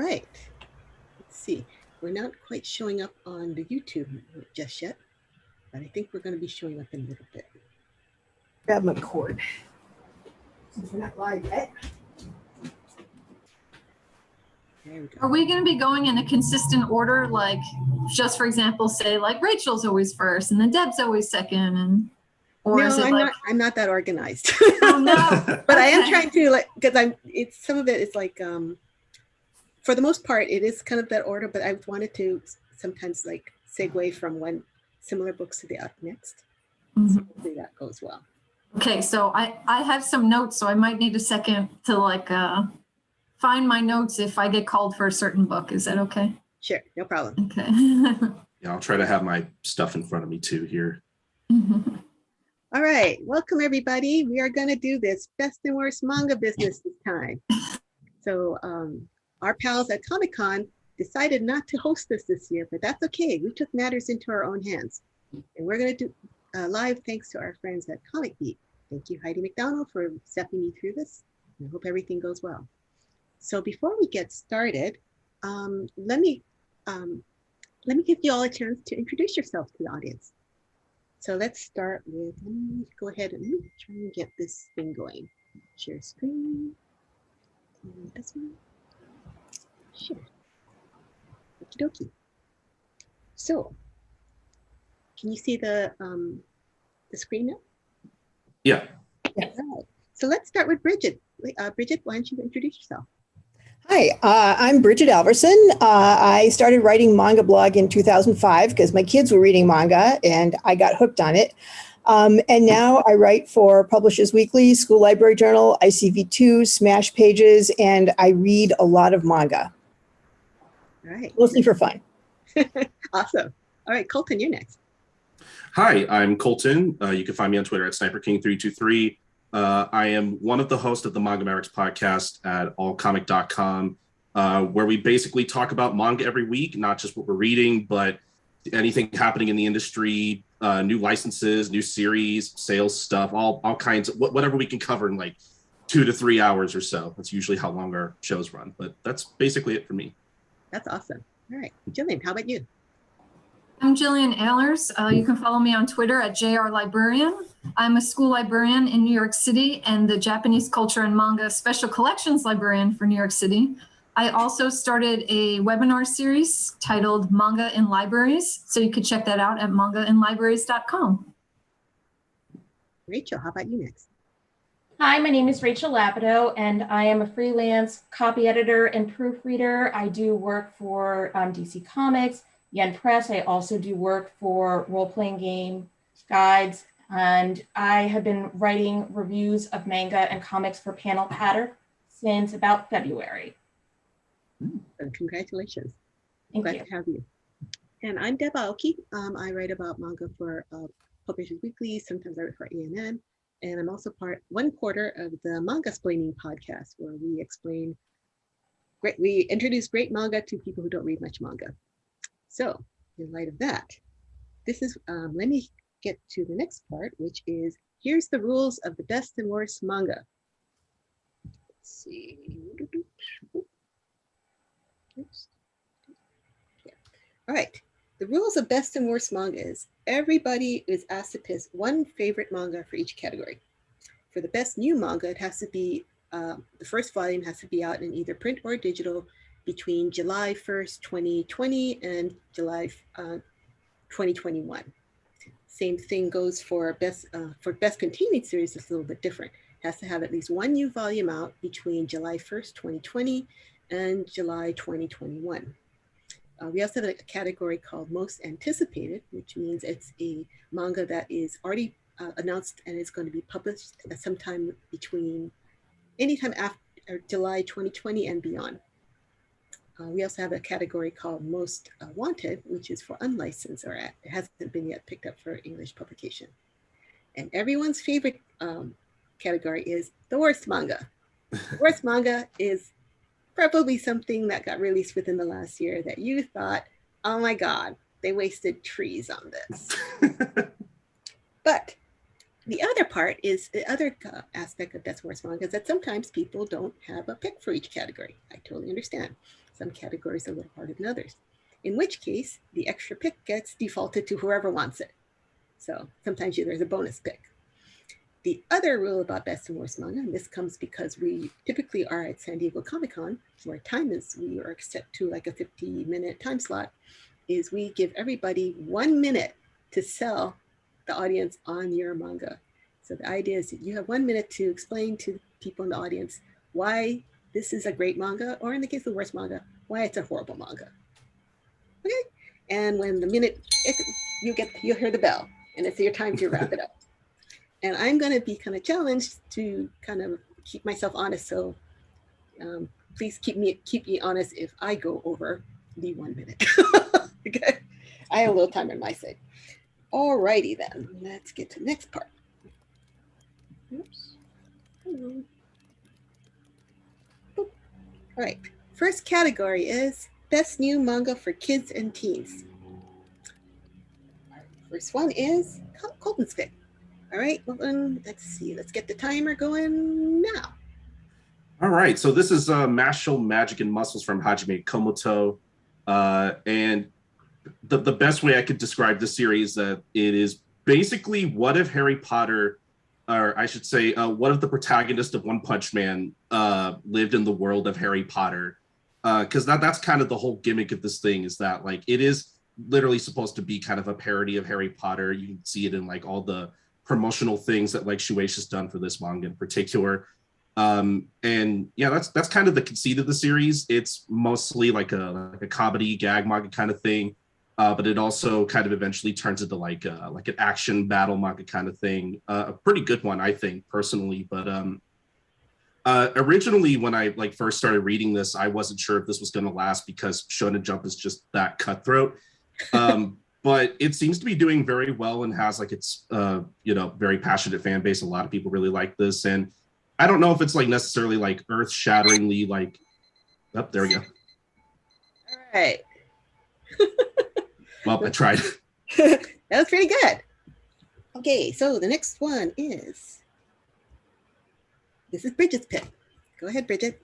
right. Let's see. We're not quite showing up on the YouTube just yet, but I think we're going to be showing up in a little bit. Grab my cord since we're not live yet. There we go. Are we going to be going in a consistent order? Like, just for example, say like Rachel's always first and then Deb's always second, and or no, is it I'm not that organized. Oh no! But I am trying to because some of it is like for the most part it is kind of that order. But I wanted to sometimes like segue from one similar books to the next. Mm-hmm. So hopefully that goes well. Okay, so I have some notes, so I might need a second to like find my notes if I get called for a certain book. Is that okay? Sure, no problem. Okay. Yeah, I'll try to have my stuff in front of me too here. Mm-hmm. All right, welcome everybody. We are going to do this best and worst manga business this time. So our pals at Comic-Con decided not to host this year, but that's okay. We took matters into our own hands. And we're going to do live thanks to our friends at Comic Beat. Thank you, Heidi McDonald, for stepping me through this. I hope everything goes well. So before we get started, let me give you all a chance to introduce yourself to the audience. So let's start with, let me go ahead and try and get this thing going. Share screen. This one. Sure. Okie dokie. So, can you see the screen now? Yeah. Yes. All right. So let's start with Brigid. Brigid, why don't you introduce yourself? Hi, I'm Brigid ALverson. I started writing manga blog in 2005 because my kids were reading manga and I got hooked on it. And now I write for Publishers Weekly, School Library Journal, ICV2, Smash Pages, and I read a lot of manga. All right. Mostly for fun. Awesome. All right, Colton, you're next. Hi, I'm Colton. You can find me on Twitter at SniperKing323. I am one of the hosts of the Manga Merrick's podcast at allcomic.com, where we basically talk about manga every week, not just what we're reading, but anything happening in the industry, new licenses, new series, sales stuff, all kinds of whatever we can cover in like 2 to 3 hours or so. That's usually how long our shows run, but that's basically it for me. That's awesome. All right, Jillian, how about you? I'm Jillian Ehlers. You can follow me on Twitter at JRLibrarian. I'm a school librarian in New York City and the Japanese Culture and Manga Special Collections Librarian for New York City. I also started a webinar series titled Manga in Libraries, so you could check that out at mangainlibraries.com. Rachel, how about you next? Hi, my name is Rachel Lapidow, and I am a freelance copy editor and proofreader. I do work for DC Comics, Yen Press. I also do work for role-playing game guides, and I have been writing reviews of manga and comics for Panel Patter since about February. Congratulations. Thank Glad you. to have you. And I'm Deb Aoki. I write about manga for Publishers Weekly. Sometimes I write for ANN. And I'm also one quarter of the Manga Splaining podcast, where we introduce great manga to people who don't read much manga. So in light of that, this is, let me get to the next part, which is, here's the rules of the best and worst manga. Let's see. Oops. Yeah. All right. The rules of best and worst manga is everybody is asked to pick one favorite manga for each category. For the best new manga, it has to be, the first volume has to be out in either print or digital between July 1st, 2020 and July 2021. Same thing goes for best continuing series. It's a little bit different. It has to have at least one new volume out between July 1st, 2020 and July 2021. We also have a category called Most Anticipated, which means it's a manga that is already announced and is going to be published at sometime between anytime after July 2020 and beyond. We also have a category called Most Wanted, which is for unlicensed or it hasn't been yet picked up for English publication. And everyone's favorite category is the worst manga. The worst manga is probably something that got released within the last year that you thought, oh my God, they wasted trees on this. But the other part is the other aspect of best worst manga is that sometimes people don't have a pick for each category. I totally understand. some categories are a little harder than others, in which case the extra pick gets defaulted to whoever wants it. So sometimes there's a bonus pick. The other rule about best and worst manga, and this comes because we typically are at San Diego Comic-Con, where we are set to like a 50-minute time slot, is we give everybody 1 minute to sell the audience on your manga. So the idea is that you have 1 minute to explain to people in the audience why this is a great manga, or in the case of the worst manga, why it's a horrible manga. Okay, and when the minute, you'll hear the bell, and it's your time to wrap it up. And I'm going to be kind of challenged to kind of keep myself honest. So please keep me honest if I go over the 1 minute. Okay, I have a little time on my side. All righty then, let's get to the next part. Oops. All right, first category is best new manga for kids and teens. First one is Colton's pick. All right, well, let's see. Let's get the timer going now. All right, so this is Mashle Magic and Muscles from Hajime Komoto. And the best way I could describe this series, that it is basically what if Harry Potter, or I should say, what if the protagonist of One Punch Man lived in the world of Harry Potter? Because that's kind of the whole gimmick of this thing, is that like it is literally supposed to be kind of a parody of Harry Potter. You can see it in like all the promotional things that like Shueisha's done for this manga in particular. And yeah, that's kind of the conceit of the series. It's mostly like a comedy gag manga kind of thing, but it also kind of eventually turns into like an action battle manga kind of thing. A pretty good one, I think, personally. But originally, when I like first started reading this, I wasn't sure if this was going to last because Shonen Jump is just that cutthroat. But it seems to be doing very well and has like its very passionate fan base. A lot of people really like this, and I don't know if it's like necessarily like earth-shatteringly like. Oh, there we go. All right. Well, I tried. That was pretty good. Okay, so the next one is. This is Brigid's pick. Go ahead, Brigid.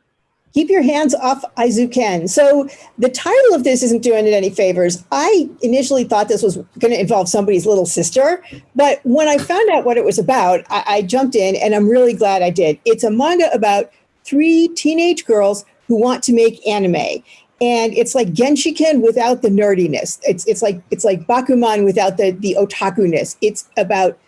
Keep your hands off Aizuken. So the title of this isn't doing it any favors. I initially thought this was going to involve somebody's little sister, but when I found out what it was about, I jumped in, and I'm really glad I did. It's a manga about 3 teenage girls who want to make anime, and it's like Genshiken without the nerdiness. It's like Bakuman without the otaku-ness. It's about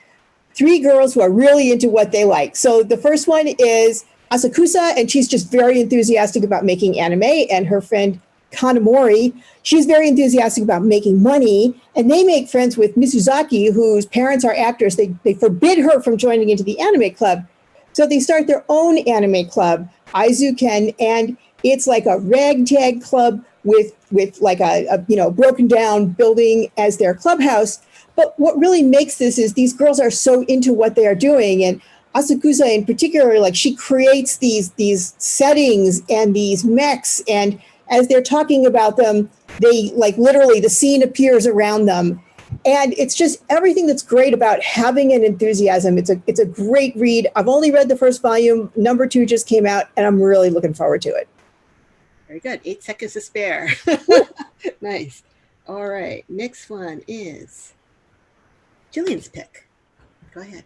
3 girls who are really into what they like. So the first one is Asakusa, and she's just very enthusiastic about making anime, and her friend Kanamori, she's very enthusiastic about making money, and they make friends with Mizuzaki, whose parents are actors. They forbid her from joining into the anime club, so they start their own anime club, Aizuken, and it's like a ragtag club with like a broken down building as their clubhouse. But what really makes this is these girls are so into what they are doing, and Asakusa in particular, like she creates these settings and these mechs, and as they're talking about them, they like literally the scene appears around them, and it's just everything that's great about having an enthusiasm. It's a great read. I've only read the first volume. Number 2 just came out, and I'm really looking forward to it. Very good. 8 seconds to spare. Nice. All right. Next one is Jillian's pick. Go ahead.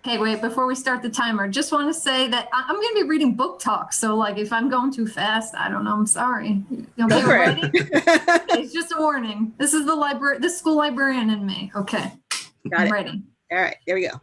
Okay, wait, before we start the timer, just want to say that I'm going to be reading book talk. So like if I'm going too fast, I don't know, I'm sorry. Okay, we're ready? Okay, it's just a warning. This is the school librarian in me. Okay, Got it. I'm ready. All right, there we go.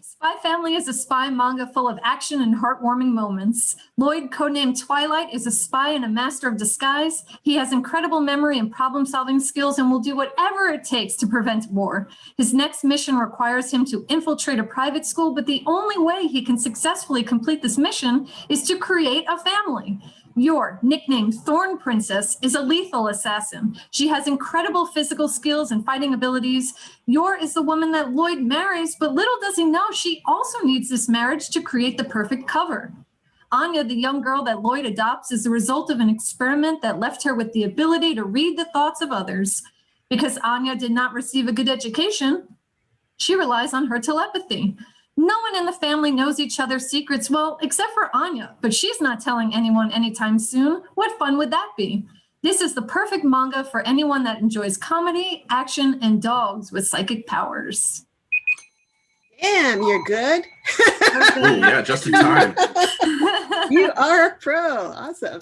Spy Family is a spy manga full of action and heartwarming moments. Lloyd, codenamed Twilight, is a spy and a master of disguise. He has incredible memory and problem-solving skills and will do whatever it takes to prevent war. His next mission requires him to infiltrate a private school, but the only way he can successfully complete this mission is to create a family. Yor, nicknamed Thorn Princess, is a lethal assassin. She has incredible physical skills and fighting abilities. Yor is the woman that Lloyd marries, but little does he know she also needs this marriage to create the perfect cover. Anya, the young girl that Lloyd adopts, is the result of an experiment that left her with the ability to read the thoughts of others. Because Anya did not receive a good education, she relies on her telepathy. No one in the family knows each other's secrets, well, except for Anya, but she's not telling anyone anytime soon. What fun would that be? This is the perfect manga for anyone that enjoys comedy, action, and dogs with psychic powers. Damn, you're good. Oh, yeah, just in time. You are a pro. Awesome.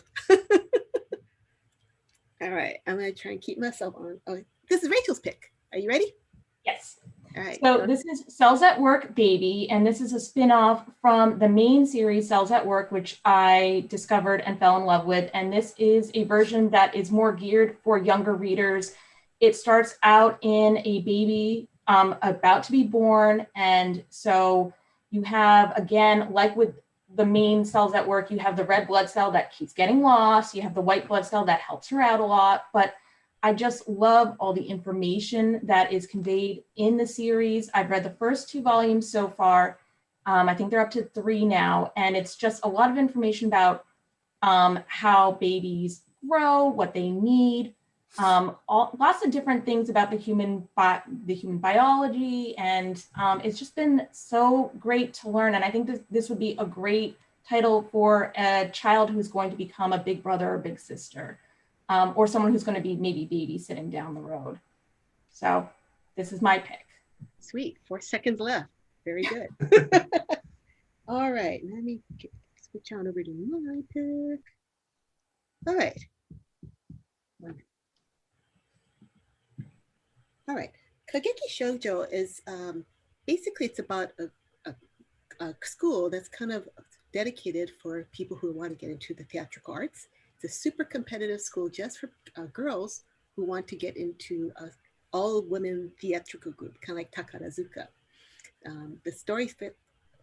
All right, I'm going to try and keep myself on. Oh, this is Rachel's pick. Are you ready? Yes. All right. So this is Cells at Work Baby, and this is a spin-off from the main series Cells at Work, which I discovered and fell in love with. And this is a version that is more geared for younger readers. It starts out in a baby about to be born. And so you have, again, like with the main Cells at Work, you have the red blood cell that keeps getting lost. You have the white blood cell that helps her out a lot. But I just love all the information that is conveyed in the series. I've read the first 2 volumes so far. I think they're up to 3 now. And it's just a lot of information about how babies grow, what they need, lots of different things about the human biology. And it's just been so great to learn. And I think this would be a great title for a child who's going to become a big brother or big sister. Or someone who's going to be maybe babysitting down the road. So this is my pick. Sweet. 4 seconds left. Very good. All right. Let me switch on over to my pick. All right. All right. Kageki Shoujo is basically it's about a school that's kind of dedicated for people who want to get into the theatrical arts. It's a super competitive school just for girls who want to get into an all-women theatrical group, kind of like Takarazuka. The story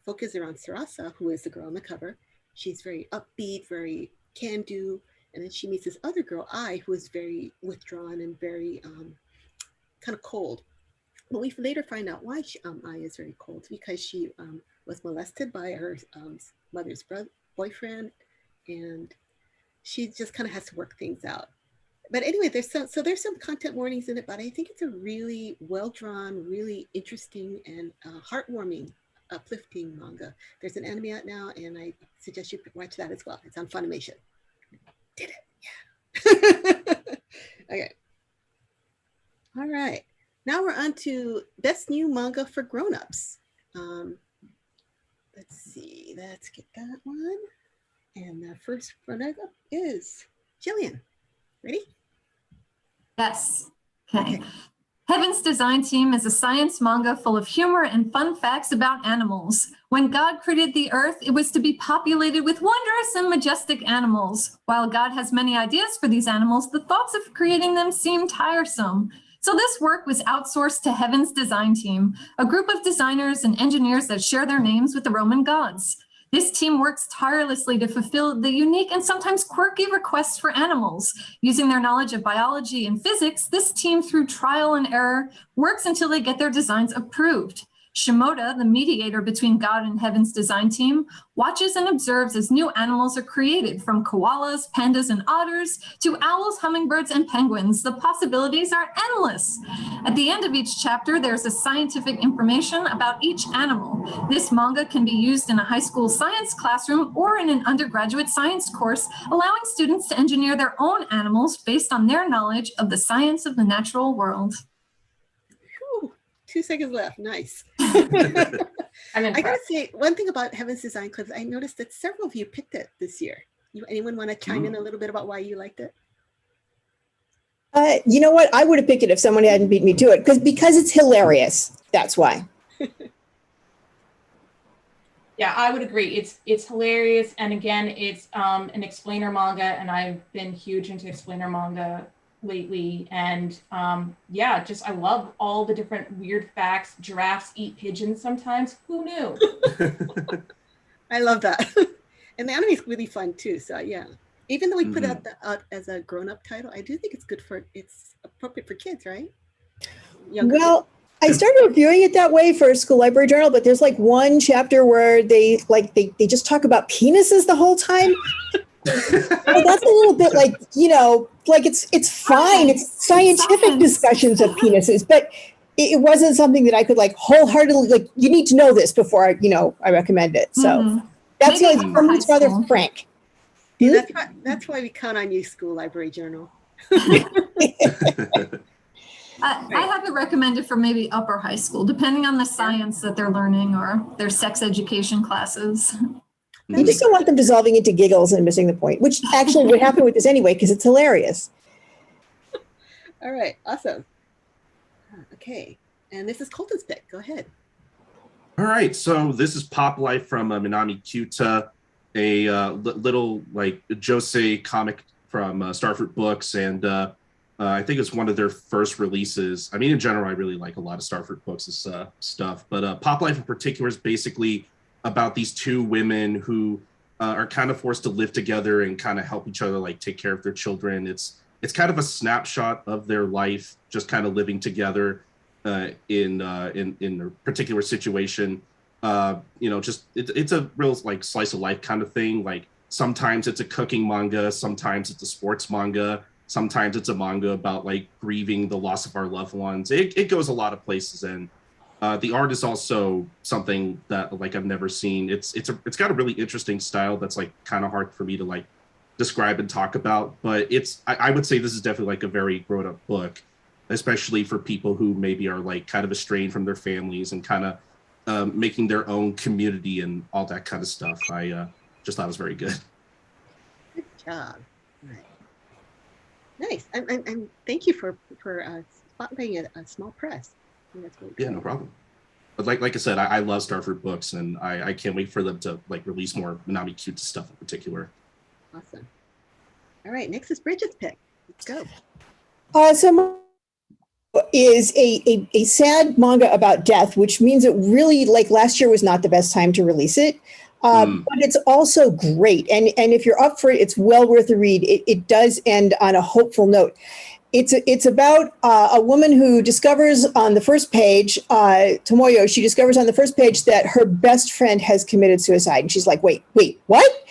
focuses around Sarasa, who is the girl on the cover. She's very upbeat, very can-do, and then she meets this other girl, Ai, who is very withdrawn and very kind of cold. But we later find out why Ai is very cold, because she was molested by her mother's boyfriend, and she just kind of has to work things out. But anyway, there's some content warnings in it, but I think it's a really well-drawn, really interesting and heartwarming, uplifting manga. There's an anime out now, and I suggest you watch that as well. It's on Funimation. Did it, yeah. Okay. All right. Now we're on to best new manga for grown-ups. Let's see, let's get that one. And the first runner-up is Jillian. Ready? Yes. Okay. Heaven's Design Team is a science manga full of humor and fun facts about animals. When God created the earth, it was to be populated with wondrous and majestic animals. While God has many ideas for these animals, the thoughts of creating them seem tiresome. So this work was outsourced to Heaven's Design Team, a group of designers and engineers that share their names with the Roman gods. This team works tirelessly to fulfill the unique and sometimes quirky requests for animals. Using their knowledge of biology and physics, this team, through trial and error, works until they get their designs approved. Shimoda, the mediator between God and Heaven's Design Team, watches and observes as new animals are created, from koalas, pandas, and otters to owls, hummingbirds, and penguins. The possibilities are endless. At the end of each chapter, there's a scientific information about each animal. This manga can be used in a high school science classroom or in an undergraduate science course, allowing students to engineer their own animals based on their knowledge of the science of the natural world. 2 seconds left. Nice. I'm impressed. I gotta say, one thing about Heaven's Design Clubs, I noticed that several of you picked it this year. Anyone want to chime in a little bit about why you liked it? You know what? I would have picked it if someone hadn't beat me to it, because it's hilarious. That's why. Yeah, I would agree. It's hilarious, and again, it's an explainer manga, and I've been huge into explainer manga lately, and yeah, just I love all the different weird facts. Giraffes eat pigeons sometimes. Who knew? I love that. And the anime is really fun too. So yeah, even though we put out as a grown-up title, I do think it's appropriate for kids, right? Well, I started reviewing it that way for a school library journal, but there's like one chapter where they just talk about penises the whole time. Well, that's a little bit like, like it's fine. It's scientific discussions of penises, but it wasn't something that I could like wholeheartedly, like, you need to know this before I recommend it. So that's Maybe why for me, it's rather frank. See, that's why we count on you, School Library Journal. I have it recommended for maybe upper high school, depending on the science that they're learning or their sex education classes. You just don't want them dissolving into giggles and missing the point, which actually would happen with this anyway, because it's hilarious. All right, awesome. Okay, and this is Colton's pick. Go ahead. All right, so this is Pop Life from Minami Kyuta, a little like josei comic from Starfruit Books, and I think it's one of their first releases. I mean, in general, I really like a lot of Starfruit Books' stuff, but Pop Life in particular is basically about these two women who are kind of forced to live together and kind of help each other, like take care of their children. It's kind of a snapshot of their life, just kind of living together in a particular situation. Just it's a real like slice of life kind of thing. Like sometimes it's a cooking manga, sometimes it's a sports manga. Sometimes it's a manga about like grieving the loss of our loved ones. It goes a lot of places, and the art is also something that like I've never seen. It's got a really interesting style that's like kind of hard for me to like describe and talk about. But I would say this is definitely like a very grown up book, especially for people who maybe are like kind of estranged from their families and kind of making their own community and all that kind of stuff. I just thought it was very good. Good job. All right. Nice. And thank you for spotlighting a small press. I think that's really cool. Yeah, no problem. But like I said, I love Starfruit Books, and I can't wait for them to like release more Minami Kyuta stuff in particular. Awesome. All right, next is Bridget's pick. Let's go. So is a sad manga about death, which means it really, like last year was not the best time to release it. But it's also great. And if you're up for it, it's well worth a read. It does end on a hopeful note. It's about a woman who discovers on the first page, Tomoyo, she discovers on the first page that her best friend has committed suicide. And she's like, wait, what?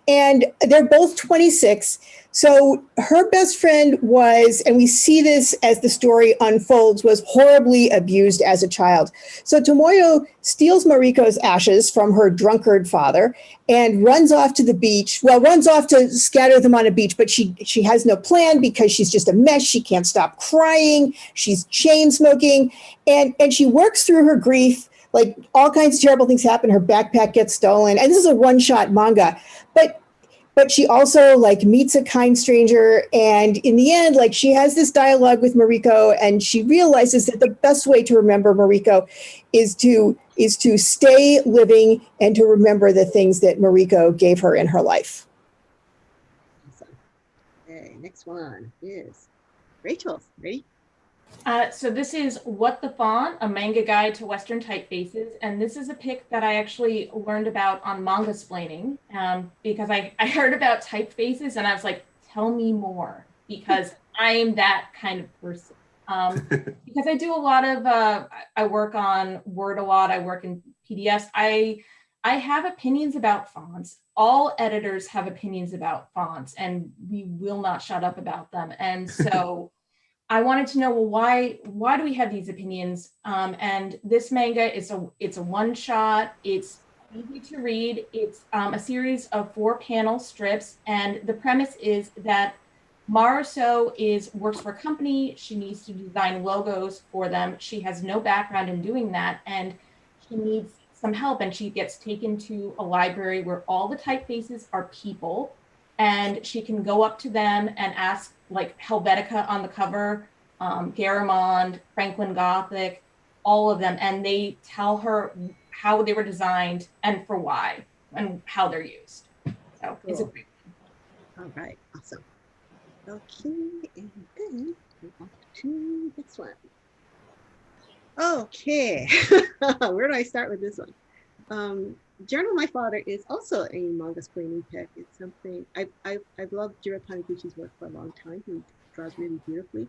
And they're both 26. So her best friend was, and we see this as the story unfolds, was horribly abused as a child. So Tomoyo steals Mariko's ashes from her drunkard father and runs off to the beach. Well, runs off to scatter them on a beach, but she has no plan because she's just a mess. She can't stop crying. She's chain smoking, and she works through her grief. Like all kinds of terrible things happen. Her backpack gets stolen, and this is a one-shot manga, but she also like meets a kind stranger, and in the end, like she has this dialogue with Mariko, and she realizes that the best way to remember Mariko is to stay living and to remember the things that Mariko gave her in her life. Awesome. Okay, next one is Rachel's. Ready? So this is What the Font, a manga guide to Western typefaces. And this is a pick that I actually learned about on Manga-splaining because I heard about typefaces and I was like, tell me more, because I am that kind of person. Because I do a lot of, I work on Word a lot, I work in PDFs. I have opinions about fonts. All editors have opinions about fonts, and we will not shut up about them. And so I wanted to know, well, why do we have these opinions? And this manga is it's a one shot. It's easy to read. It's a series of 4 panel strips, and the premise is that Maruso works for a company. She needs to design logos for them. She has no background in doing that, and she needs some help. And she gets taken to a library where all the typefaces are people, and she can go up to them and ask, like Helvetica on the cover, Garamond, Franklin Gothic, all of them, and they tell her how they were designed and for why and how they're used. So cool. It's a great one. All right, awesome. Okay, and then we're off to this one. Okay, where do I start with this one? Journal My Father is also a manga splaining pick. It's something I've loved Jiro Taniguchi's work for a long time. He draws really beautifully.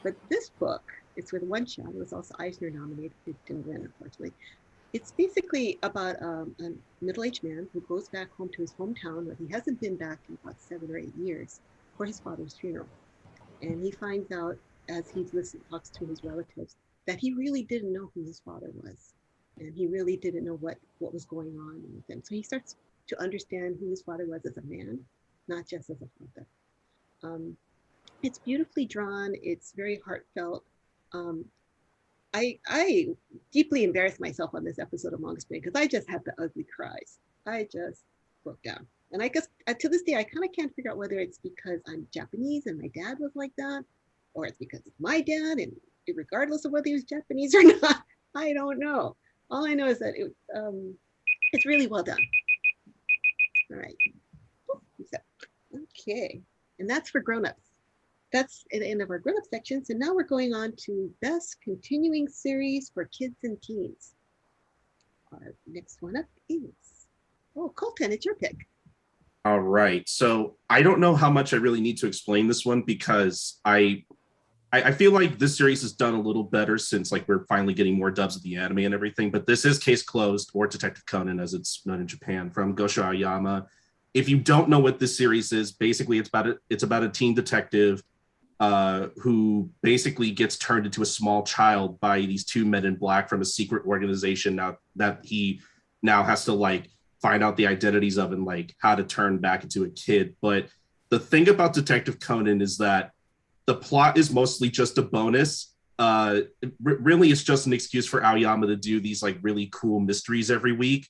But this book, it's with one shot. It was also Eisner nominated. It didn't win, unfortunately. It's basically about a middle-aged man who goes back home to his hometown where he hasn't been back in about 7 or 8 years for his father's funeral. And he finds out as he talks to his relatives that he really didn't know who his father was. And he really didn't know what was going on with him. So he starts to understand who his father was as a man, not just as a father. It's beautifully drawn. It's very heartfelt. I deeply embarrassed myself on this episode of Manga Spring because I just had the ugly cries. I just broke down. And I guess to this day, I kind of can't figure out whether it's because I'm Japanese and my dad was like that, or it's because it's my dad, and regardless of whether he was Japanese or not, I don't know. All I know is that it's really well done. All right. Okay. And that's for grown-ups. That's the end of our grown-up section. So now we're going on to best continuing series for kids and teens. Our next one up is, Colton, it's your pick. All right. So I don't know how much I really need to explain this one because I feel like this series has done a little better since like we're finally getting more dubs of the anime and everything. But this is Case Closed, or Detective Conan as it's known in Japan, from Gosho Aoyama. If you don't know what this series is, basically it's about a teen detective who basically gets turned into a small child by these two men in black from a secret organization now that he now has to like find out the identities of and like how to turn back into a kid. But the thing about Detective Conan is that the plot is mostly just a bonus. Really, it's just an excuse for Aoyama to do these like really cool mysteries every week.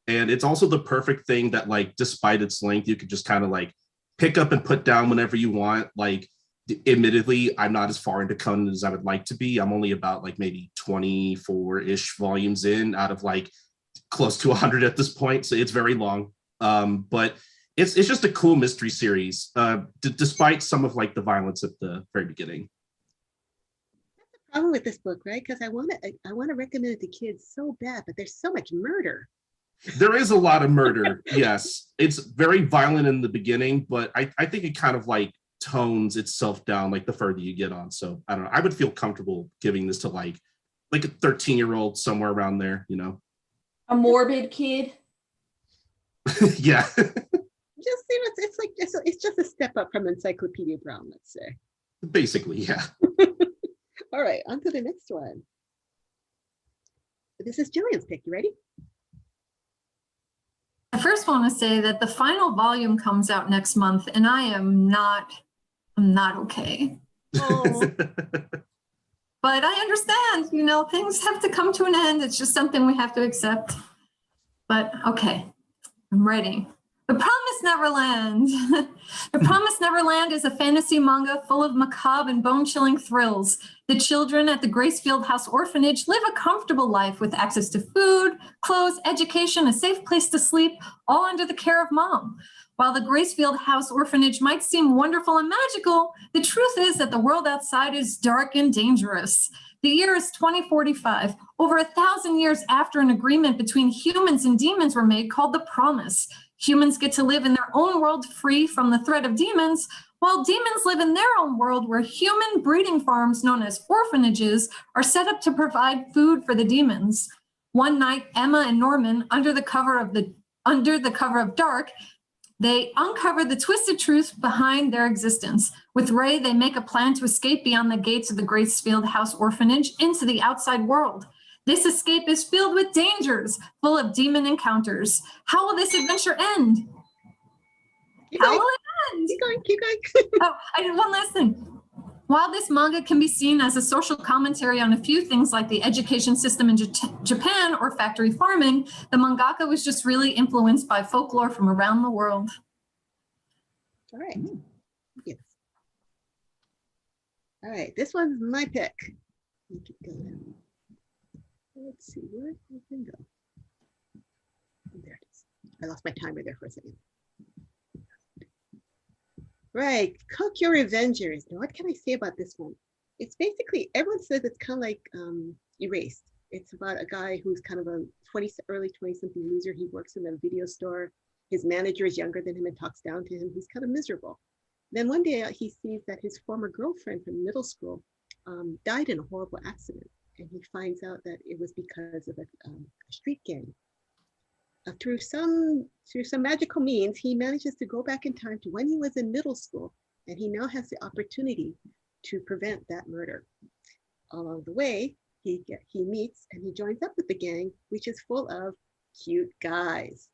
And it's also the perfect thing that like, despite its length, you could just kind of like pick up and put down whenever you want. Like, admittedly, I'm not as far into Conan as I would like to be. I'm only about like maybe 24-ish volumes in out of like close to 100 at this point. So it's very long. But it's just a cool mystery series, despite some of like the violence at the very beginning. That's the problem with this book, right? Because I want to recommend it to kids so bad, but there's so much murder. There is a lot of murder. Yes, it's very violent in the beginning, but I think it kind of like tones itself down like the further you get on. So I don't know. I would feel comfortable giving this to like a 13-year-old, somewhere around there, you know. A morbid kid. Yeah. Just it's just a step up from Encyclopedia Brown, let's say. Basically, yeah. All right, on to the next one. This is Jillian's pick. You ready? I first want to say that the final volume comes out next month, and I'm not okay. Oh. But I understand, things have to come to an end. It's just something we have to accept. But okay, I'm ready. The Promised Neverland. The Promised Neverland is a fantasy manga full of macabre and bone-chilling thrills. The children at the Gracefield House Orphanage live a comfortable life with access to food, clothes, education, a safe place to sleep, all under the care of mom. While the Gracefield House Orphanage might seem wonderful and magical, the truth is that the world outside is dark and dangerous. The year is 2045, over 1,000 years after an agreement between humans and demons were made called the Promise. Humans get to live in their own world free from the threat of demons, while demons live in their own world where human breeding farms known as orphanages are set up to provide food for the demons. One night, Emma and Norman, under the cover of dark, they uncover the twisted truth behind their existence. With Ray, they make a plan to escape beyond the gates of the Gracefield House Orphanage into the outside world. This escape is filled with dangers, full of demon encounters. How will this adventure end? How will it end? Keep going. Oh, I did one last thing. While this manga can be seen as a social commentary on a few things like the education system in Japan or factory farming, the mangaka was just really influenced by folklore from around the world. All right. Yes. All right. This one's my pick. Keep going. Let's see, where did it go? There it is. I lost my timer there for a second. Right, Kokyo Revengers. Now, what can I say about this one? It's basically, everyone says it's kind of like Erased. It's about a guy who's kind of a early 20-something loser. He works in a video store. His manager is younger than him and talks down to him. He's kind of miserable. Then one day he sees that his former girlfriend from middle school died in a horrible accident. And he finds out that it was because of a street gang. Through some magical means, he manages to go back in time to when he was in middle school, and he now has the opportunity to prevent that murder. Along the way, he meets and he joins up with the gang, which is full of cute guys.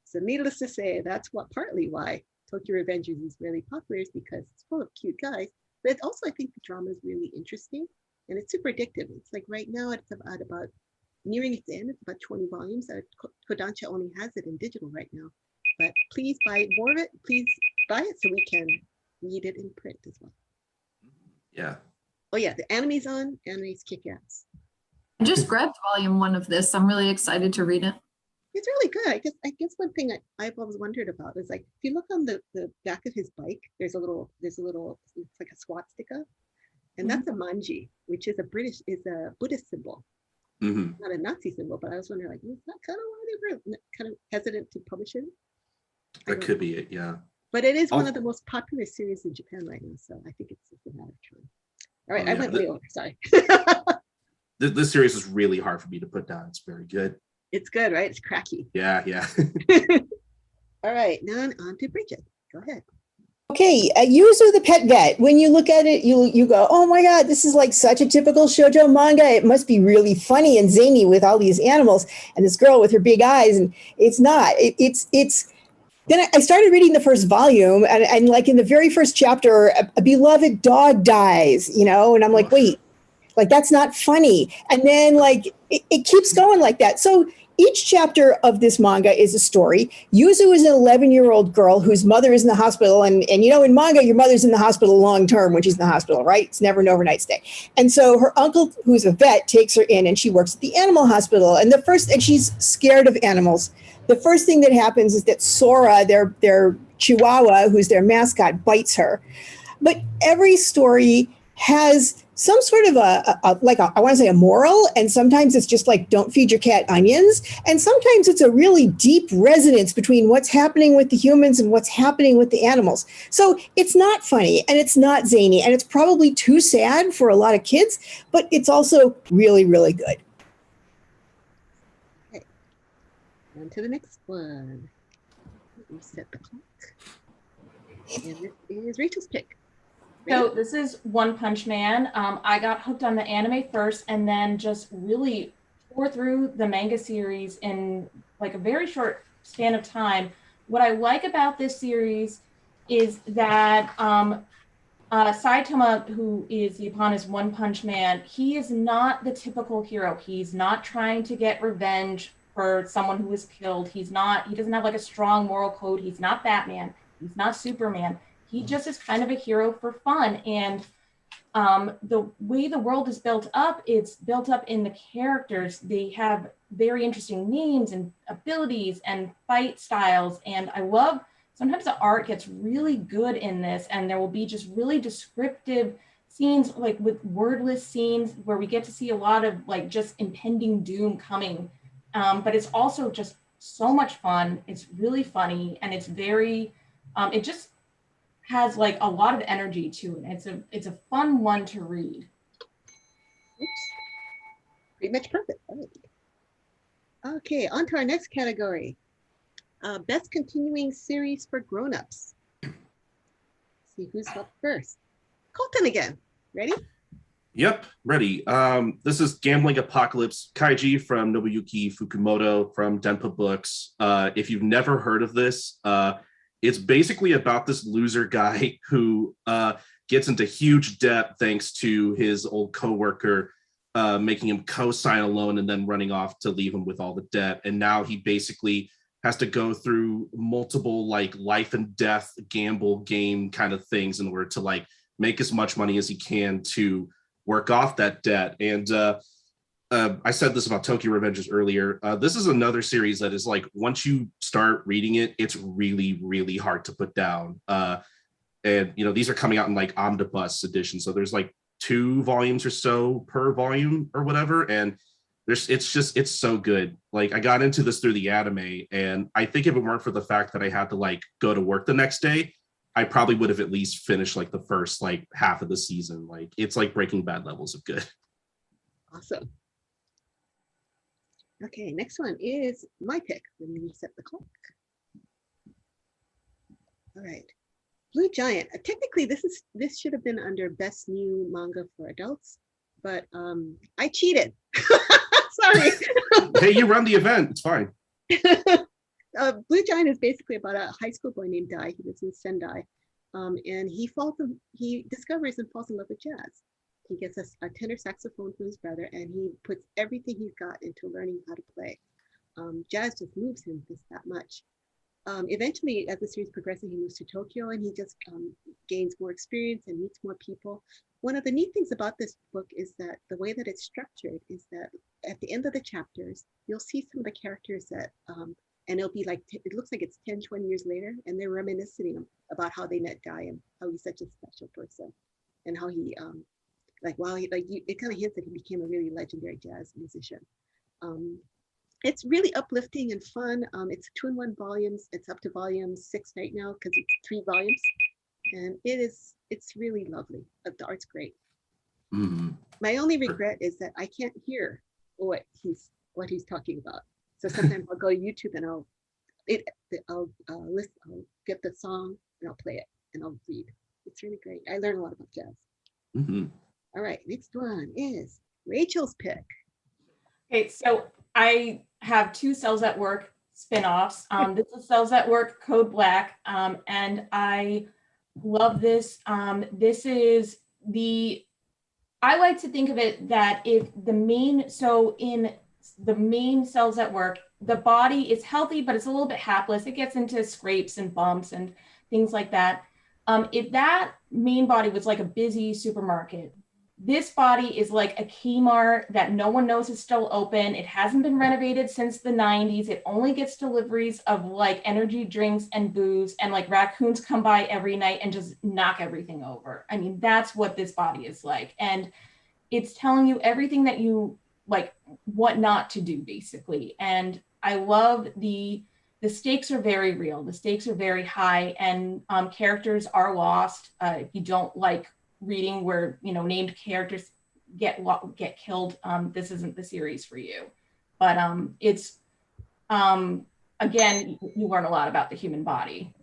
So needless to say, that's partly why Tokyo Revengers is really popular, is because it's full of cute guys. But also, I think the drama is really interesting and it's super addictive. It's like right now it's about nearing its end. It's about 20 volumes. Kodansha only has it in digital right now. But please buy more of it. Please buy it so we can read it in print as well. Yeah. Oh yeah, the anime's on. Anime's kick ass. I just grabbed volume 1 of this. I'm really excited to read it. It's really good. I guess one thing I've always wondered about is, like, if you look on the back of his bike, there's a little, it's like a swastika, and that's a manji, which is a Buddhist symbol, not a Nazi symbol. But I was wondering, like, is that kind of why they were kind of hesitant to publish it? That could be it, yeah. But it is one of the most popular series in Japan right now, so I think it's just a matter of time. All right, I went way over. Sorry. This series is really hard for me to put down. It's very good. It's good, right? It's cracky. Yeah, yeah. All right, now on to Brigid. Go ahead. Okay, Yuzu the Pet Vet. When you look at it, you go, oh my God, this is like such a typical shoujo manga. It must be really funny and zany with all these animals and this girl with her big eyes. And it's not. It's. Then I started reading the first volume, and like in the very first chapter, a beloved dog dies, and I'm like, wait, like that's not funny. And then like it keeps going like that. So each chapter of this manga is a story. Yuzu is an 11-year-old girl whose mother is in the hospital. And in manga, your mother's in the hospital long term when she's in the hospital, right? It's never an overnight stay. And so her uncle, who's a vet, takes her in and she works at the animal hospital. And she's scared of animals. The first thing that happens is that Sora, their chihuahua, who's their mascot, bites her. But every story has some sort of I want to say a moral, and sometimes it's just like, don't feed your cat onions. And sometimes it's a really deep resonance between what's happening with the humans and what's happening with the animals. So it's not funny and it's not zany and it's probably too sad for a lot of kids, but it's also really, really good. Okay, on to the next one. Reset the clock. And this is Rachel's pick. So this is One Punch Man. I got hooked on the anime first and then just really tore through the manga series in like a very short span of time. What I like about this series is that Saitama, who is the Ipana's One Punch Man, he is not the typical hero. He's not trying to get revenge for someone who was killed. He doesn't have like a strong moral code. He's not Batman. He's not Superman. He just is kind of a hero for fun. And the way the world is built up, it's built up in the characters. They have very interesting names and abilities and fight styles. And I love, sometimes the art gets really good in this, and there will be just really descriptive scenes, like with wordless scenes where we get to see a lot of like just impending doom coming. But it's also just so much fun. It's really funny, and it's very, it just has like a lot of energy to it. It's a fun one to read. Oops. Pretty much perfect. Okay, on to our next category. Best continuing series for grown-ups. See who's up first. Colton again. Ready? Yep, ready. This is Gambling Apocalypse Kaiji from Nobuyuki Fukumoto from Denpa Books. If you've never heard of this, it's basically about this loser guy who gets into huge debt thanks to his old coworker making him co-sign a loan and then running off to leave him with all the debt. And now he basically has to go through multiple like life and death gamble game kind of things in order to like make as much money as he can to work off that debt. And I said this about Tokyo Revengers earlier. This is another series that is like, once you start reading it, it's really, really hard to put down. And, these are coming out in like omnibus edition. So there's like 2 volumes or so per volume or whatever. And it's so good. Like I got into this through the anime. And I think if it weren't for the fact that I had to like go to work the next day, I probably would have at least finished like the first like half of the season. Like it's like Breaking Bad levels of good. Awesome. Okay, next one is my pick. Let me reset the clock. All right, Blue Giant. Technically, this should have been under Best New Manga for Adults, but I cheated. Sorry. Hey, you run the event. It's fine. Blue Giant is basically about a high school boy named Dai. He lives in Sendai, and he discovers and falls in love with jazz. He gets a tenor saxophone from his brother, and he puts everything he's got into learning how to play. Jazz just moves him just that much. Eventually, as the series progresses, he moves to Tokyo, and he just gains more experience and meets more people. One of the neat things about this book is that the way that it's structured is that at the end of the chapters, you'll see some of the characters that, and it'll be like, it looks like it's 10, 20 years later, and they're reminiscing about how they met Dai and how he's such a special person, and how he, it kind of hints that he became a really legendary jazz musician. It's really uplifting and fun. It's 2-in-1 volumes. It's up to volume 6 right now because it's 3 volumes, and it's really lovely. The art's great. Mm-hmm. My only regret is that I can't hear what he's talking about. So sometimes I'll go to YouTube and I'll get the song and I'll play it and I'll read. It's really great. I learn a lot about jazz. Mm-hmm. All right, next one is Rachel's pick. Okay, so I have 2 Cells at Work spinoffs. This is Cells at Work Code Black, and I love this. I like to think of it that if in the main Cells at Work, the body is healthy, but it's a little bit hapless. It gets into scrapes and bumps and things like that. If that main body was like a busy supermarket, this body is like a Kmart that no one knows is still open. It hasn't been renovated since the 90s. It only gets deliveries of like energy drinks and booze, and like raccoons come by every night and just knock everything over. I mean, that's what this body is like. And it's telling you everything that you like, what not to do, basically. And I love the stakes are very real. The stakes are very high, and characters are lost. If you don't like reading where named characters get killed, this isn't the series for you. But it's again, you learn a lot about the human body.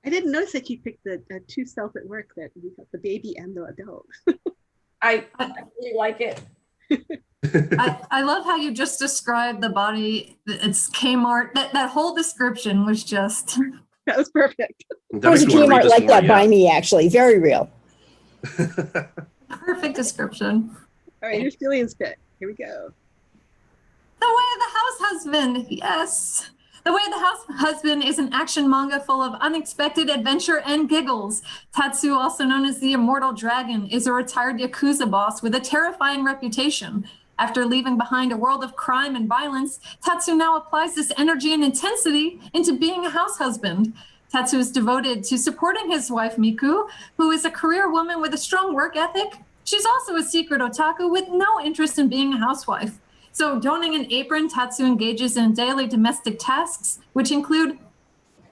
I didn't notice that you picked the 2 Cells at Work, that you got the baby and the adult. I really like it. I love how you just described the body. It's Kmart. That whole description was just. That was perfect. There's a Kmart like that by me, actually. Very real. Perfect description. All right, here's Jillian's pick. Here we go. The Way of the House Husband. Yes. The Way of the House Husband is an action manga full of unexpected adventure and giggles. Tatsu, also known as the Immortal Dragon, is a retired Yakuza boss with a terrifying reputation. After leaving behind a world of crime and violence, Tatsu now applies this energy and intensity into being a house husband. Tatsu is devoted to supporting his wife, Miku, who is a career woman with a strong work ethic. She's also a secret otaku with no interest in being a housewife. So, donning an apron, Tatsu engages in daily domestic tasks, which include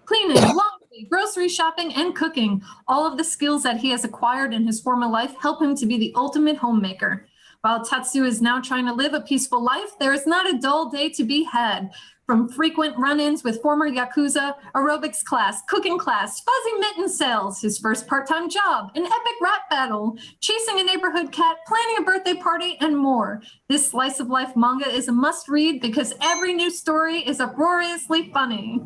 cleaning, laundry, grocery shopping, and cooking. All of the skills that he has acquired in his former life help him to be the ultimate homemaker. While Tatsu is now trying to live a peaceful life, there is not a dull day to be had. From frequent run-ins with former Yakuza, aerobics class, cooking class, fuzzy mitten sales, his first part-time job, an epic rap battle, chasing a neighborhood cat, planning a birthday party, and more. This slice of life manga is a must-read because every new story is uproariously funny.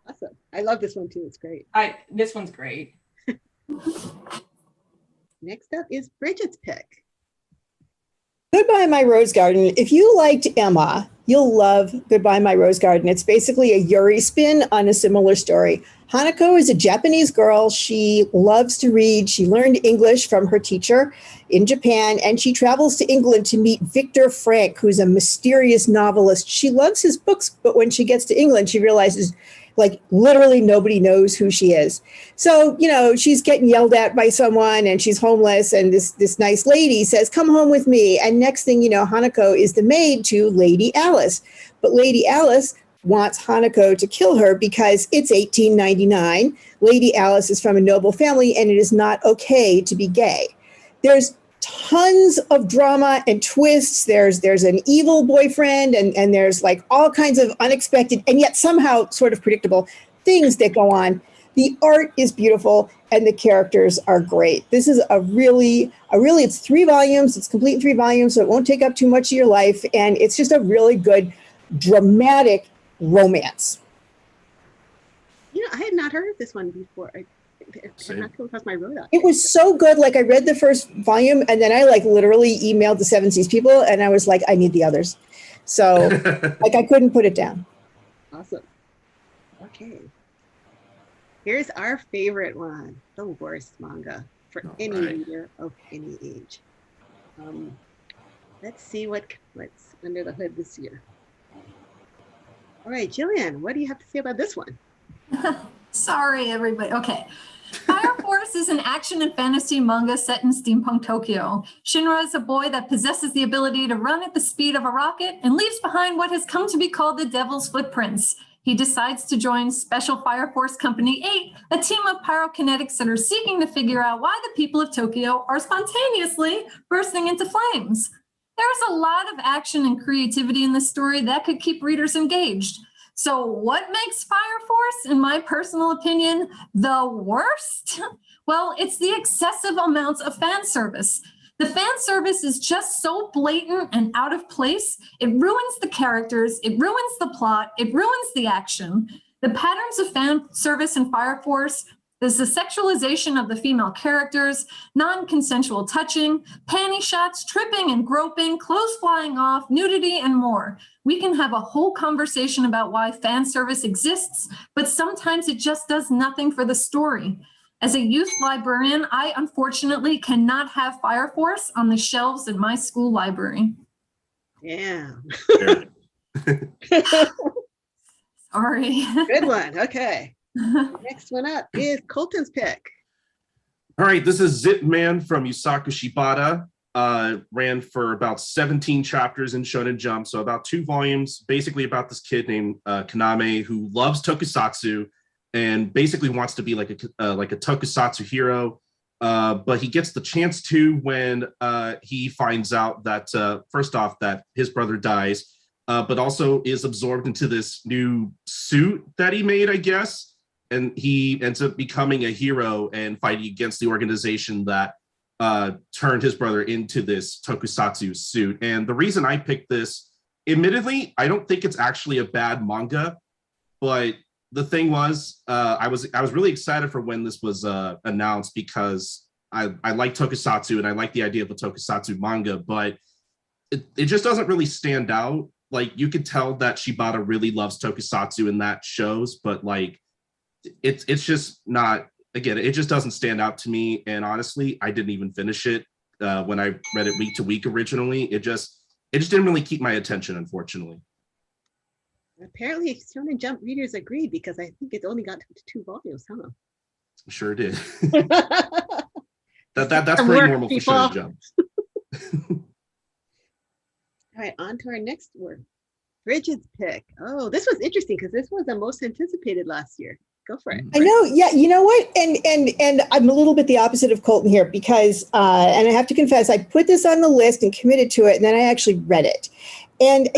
Awesome. I love this one too. It's great. This one's great. Next up is Brigid's pick. Goodbye, My Rose Garden. If you liked Emma, you'll love Goodbye, My Rose Garden. It's basically a Yuri spin on a similar story. Hanako is a Japanese girl. She loves to read. She learned English from her teacher in Japan, and she travels to England to meet Victor Frank, who's a mysterious novelist. She loves his books, but when she gets to England, she realizes like literally nobody knows who she is. So, she's getting yelled at by someone and she's homeless. And this nice lady says, come home with me. And next thing you know, Hanako is the maid to Lady Alice. But Lady Alice wants Hanako to kill her because it's 1899. Lady Alice is from a noble family and it is not okay to be gay. There's tons of drama and twists. There's an evil boyfriend and there's like all kinds of unexpected and yet somehow sort of predictable things that go on. The art is beautiful and the characters are great. This is it's 3 volumes. It's complete in 3 volumes, so it won't take up too much of your life. And it's just a really good, dramatic romance. I had not heard of this one before. I had not come across my radar. It was so good. Like, I read the first volume and then I literally emailed the Seven Seas people and I was like, I need the others. So I couldn't put it down. Awesome. Okay. Here's our favorite one, the worst manga for any reader of any age. Let's see what's under the hood this year. All right, Jillian, what do you have to say about this one? Sorry, everybody. Okay. Fire Force is an action and fantasy manga set in steampunk Tokyo. Shinra is a boy that possesses the ability to run at the speed of a rocket and leaves behind what has come to be called the Devil's Footprints. He decides to join Special Fire Force Company 8, a team of pyrokinetics that are seeking to figure out why the people of Tokyo are spontaneously bursting into flames. There's a lot of action and creativity in this story that could keep readers engaged. So what makes Fire Force, in my personal opinion, the worst? Well, it's the excessive amounts of fan service. The fan service is just so blatant and out of place. It ruins the characters, it ruins the plot, it ruins the action. The patterns of fan service in Fire Force is the sexualization of the female characters, non-consensual touching, panty shots, tripping and groping, clothes flying off, nudity, and more. We can have a whole conversation about why fan service exists, but sometimes it just does nothing for the story. As a youth librarian, I unfortunately cannot have Fire Force on the shelves in my school library. Yeah. Sorry. Good one. Okay. Next one up is Colton's pick. All right, this is Zip Man from Yusaku Shibata. Ran for about 17 chapters in Shonen Jump, so about 2 volumes, basically about this kid named Kaname who loves tokusatsu and basically wants to be like a tokusatsu hero, but he gets the chance to when he finds out that first off that his brother dies, but also is absorbed into this new suit that he made, I guess, and he ends up becoming a hero and fighting against the organization that turned his brother into this tokusatsu suit. And the reason I picked this, admittedly, I don't think it's actually a bad manga, but the thing was, I was really excited for when this was announced because I like tokusatsu and I like the idea of a tokusatsu manga, but it just doesn't really stand out. Like, you could tell that Shibata really loves tokusatsu and that shows, but like it's just not, again, it just doesn't stand out to me. And honestly, I didn't even finish it when I read it week to week originally. It just didn't really keep my attention, unfortunately. Apparently, Shonen Jump readers agree because I think it only got to 2 volumes, huh? Sure did. That's pretty normal for Shonen Jump. All right, on to our next word. Brigid's pick. Oh, this was interesting because this was the most anticipated last year. Go for it. I know. Yeah. You know what? And I'm a little bit the opposite of Colton here because, and I have to confess, I put this on the list and committed to it. And then I actually read it. And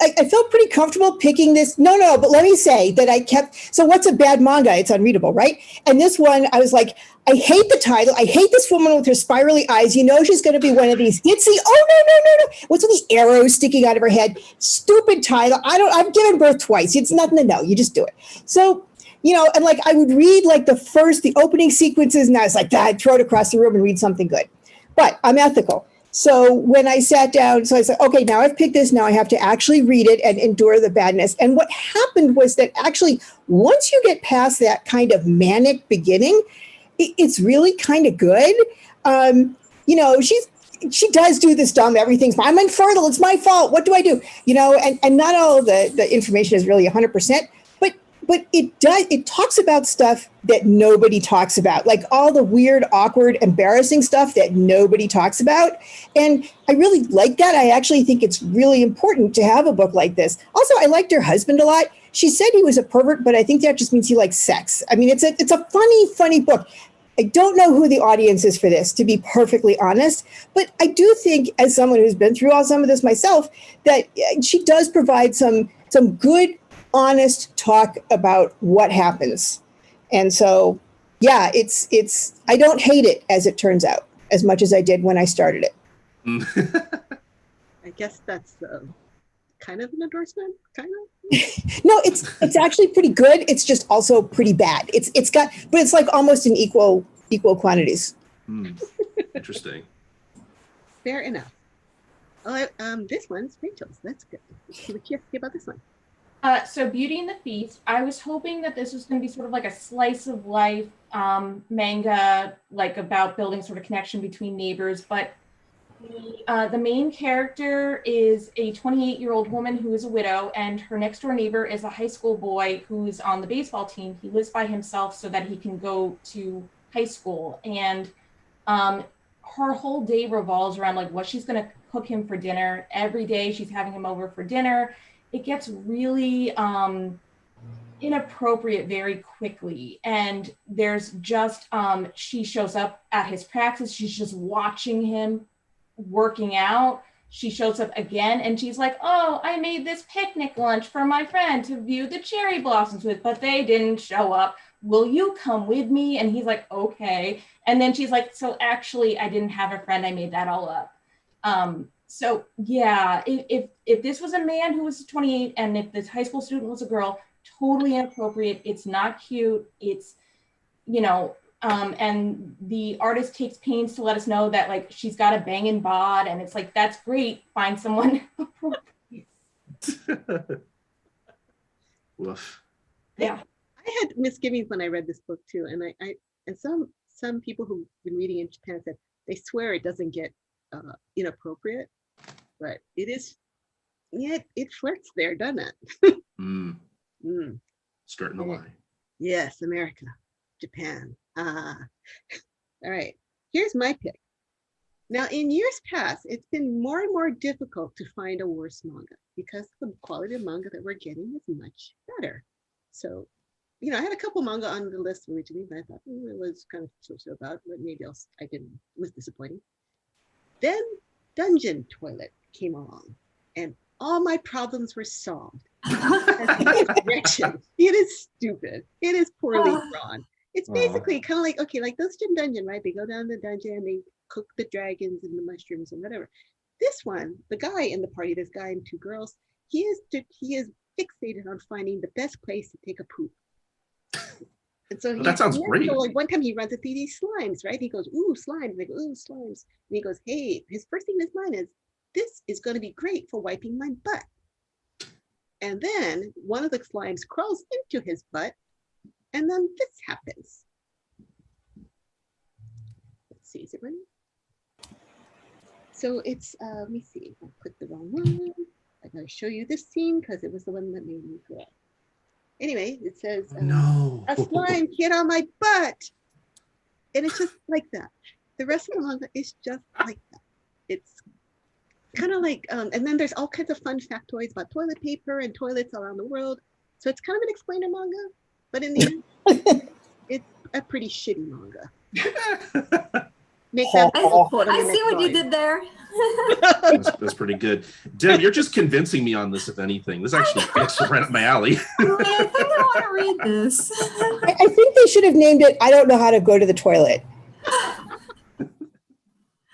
I felt pretty comfortable picking this. No, but let me say that I kept, so what's a bad manga? It's unreadable, right? And this one, I was like, I hate the title. I hate this woman with her spirally eyes. You know she's going to be one of these itsy. Oh, no. What's with the arrows sticking out of her head? Stupid title. I've given birth twice. It's nothing to know. You just do it. So, and like I would read like the opening sequences and I was like, I'd throw it across the room and read something good. But I'm ethical. So when I sat down, so I said, okay, now I've picked this. Now I have to actually read it and endure the badness. And what happened was that actually, once you get past that kind of manic beginning, it's really kind of good. She does do this dumb, everything's, I'm infertile, it's my fault. What do I do? And not all of the information is really 100%. But it talks about stuff that nobody talks about, like all the weird, awkward, embarrassing stuff that nobody talks about. And I really like that. I actually think it's really important to have a book like this. Also, I liked her husband a lot. She said he was a pervert, but I think that just means he likes sex. I mean, it's a funny book. I don't know who the audience is for this, to be perfectly honest. But I do think, as someone who's been through all some of this myself, that she does provide some good, honest talk about what happens. And so, yeah, it's I don't hate it, as it turns out, as much as I did when I started it. I guess that's kind of an endorsement, kind of. No, it's actually pretty good. It's just also pretty bad. It's got, but it's like almost in equal quantities. Interesting. Fair enough. Oh, this one's Rachel's. That's good. See what you have to say about this one. So Beauty and the Beast, I was hoping that this was going to be sort of like a slice of life manga, like about building sort of connection between neighbors, but the main character is a 28-year-old woman who is a widow, and her next door neighbor is a high school boy who's on the baseball team. He lives by himself so that he can go to high school, and her whole day revolves around like what she's going to cook him for dinner. Every day she's having him over for dinner. It gets really inappropriate very quickly, and there's just she shows up at his practice, she's just watching him working out. She shows up again and she's like, oh, I made this picnic lunch for my friend to view the cherry blossoms with, but they didn't show up. Will you come with me? And he's like, okay. And then she's like, so actually I didn't have a friend, I made that all up. So yeah, if this was a man who was 28 and if this high school student was a girl, totally inappropriate. It's not cute. It's, you know, and the artist takes pains to let us know that like she's got a banging bod, and it's like, that's great. Find someone appropriate. Woof. Yeah. I had misgivings when I read this book too, and I and some people who've been reading in Japan said they swear it doesn't get inappropriate, but it is. Yeah, it flirts there, doesn't it? Starting to lie. Yes, America, Japan. All right, here's my pick. Now, in years past, it's been more and more difficult to find a worse manga because the quality of manga that we're getting is much better. So, you know, I had a couple manga on the list originally, but I thought it was kind of so about, but maybe I didn't. It was disappointing. Then Dungeon Toilet came along, and all my problems were solved. It is stupid. It is poorly drawn. It's basically kind of like, okay, like those Dungeon, right? They go down the dungeon, they cook the dragons and the mushrooms and whatever. This one, the guy in the party, this guy and two girls, he is fixated on finding the best place to take a poop. And so that sounds great. So like one time he runs into these slimes, right? He goes, ooh, slimes. And they go, ooh, slimes. And he goes, hey, his first thing in his mind is, this is going to be great for wiping my butt. And then one of the slimes crawls into his butt, and then this happens. Let's see, is it running? So it's, let me see, I clicked the wrong one. I gotta show you this scene because it was the one that made me cry. Anyway, it says, no, a slime hit on my butt. And it's just like that. The rest of the manga is just like that. It's kind of like, and then there's all kinds of fun factoids about toilet paper and toilets around the world. So it's kind of an explainer manga, but in the end, it's a pretty shitty manga. I see what you did there. That's pretty good. Deb, you're just convincing me on this, if anything. This actually fits right up my alley. I think I want to read this. I think they should have named it, I don't know how to go to the toilet.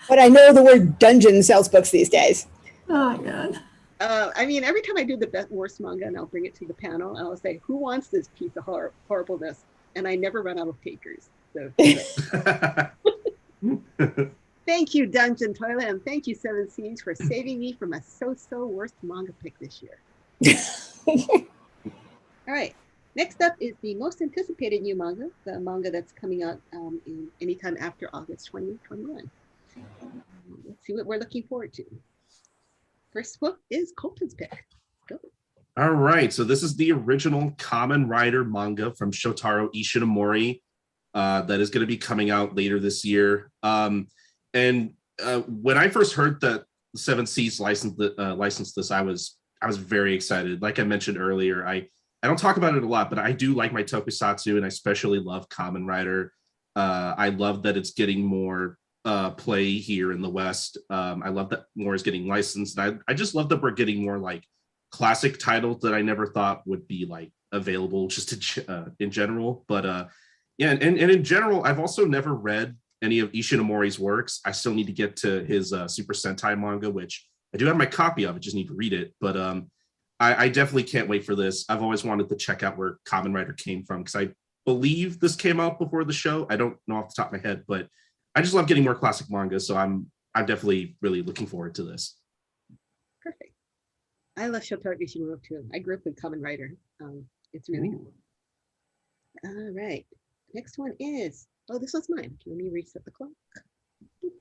But I know the word dungeon sells books these days. Oh my God. I mean, every time I do the best worst manga and I'll bring it to the panel, I'll say, who wants this piece of horribleness? And I never run out of takers. So thank you, Dungeon Toilet, and thank you, Seven Seas, for saving me from a so-so worst manga pick this year. All right, next up is the most anticipated new manga, the manga that's coming out in anytime after August 2021. Let's see what we're looking forward to. First book is Colton's pick. Go. All right, so this is the original Kamen Rider manga from Shotaro Ishinomori that is going to be coming out later this year. And when I first heard that Seven Seas licensed this, I was very excited. Like I mentioned earlier, I don't talk about it a lot, but I do like my tokusatsu, and I especially love Kamen Rider. I love that it's getting more play here in the West. I love that more is getting licensed. I just love that we're getting more like classic titles that I never thought would be like available just in general. But yeah, and in general, I've also never read any of Ishinomori's works. I still need to get to his Super Sentai manga, which I do have my copy of. I just need to read it. But I definitely can't wait for this. I've always wanted to check out where Kamen Rider came from, because I believe this came out before the show. I don't know off the top of my head, but I just love getting more classic manga. So I'm definitely really looking forward to this. Perfect. I love Shotaro Ishinomori too. I grew up with Kamen Rider. It's really cool. All right. Next one is, oh, this one's mine. Let me reset the clock. Boop.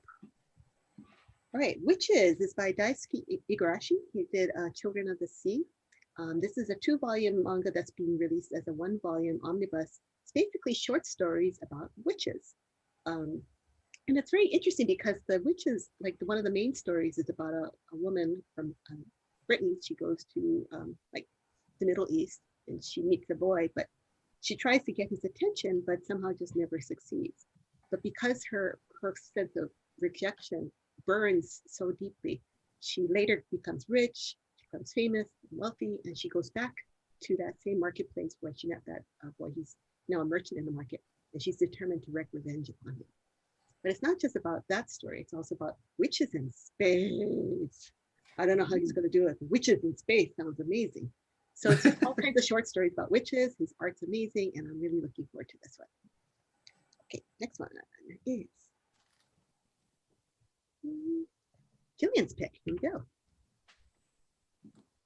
All right, Witches is by Daisuke Igarashi. He did Children of the Sea. This is a 2-volume manga that's being released as a 1-volume omnibus. It's basically short stories about witches. And it's very interesting because the witches, like one of the main stories is about a woman from Britain. She goes to like the Middle East and she meets a boy, but she tries to get his attention, but somehow just never succeeds. But because her sense of rejection burns so deeply, she later becomes rich, becomes famous, wealthy, and she goes back to that same marketplace where she met that boy. He's now a merchant in the market, and she's determined to wreak revenge upon him. But it's not just about that story. It's also about witches in space. I don't know how he's going to do it. Witches in space sounds amazing. So it's all kinds of short stories about witches. His art's amazing, and I'm really looking forward to this one. Okay, next one is Jillian's pick. Here we go.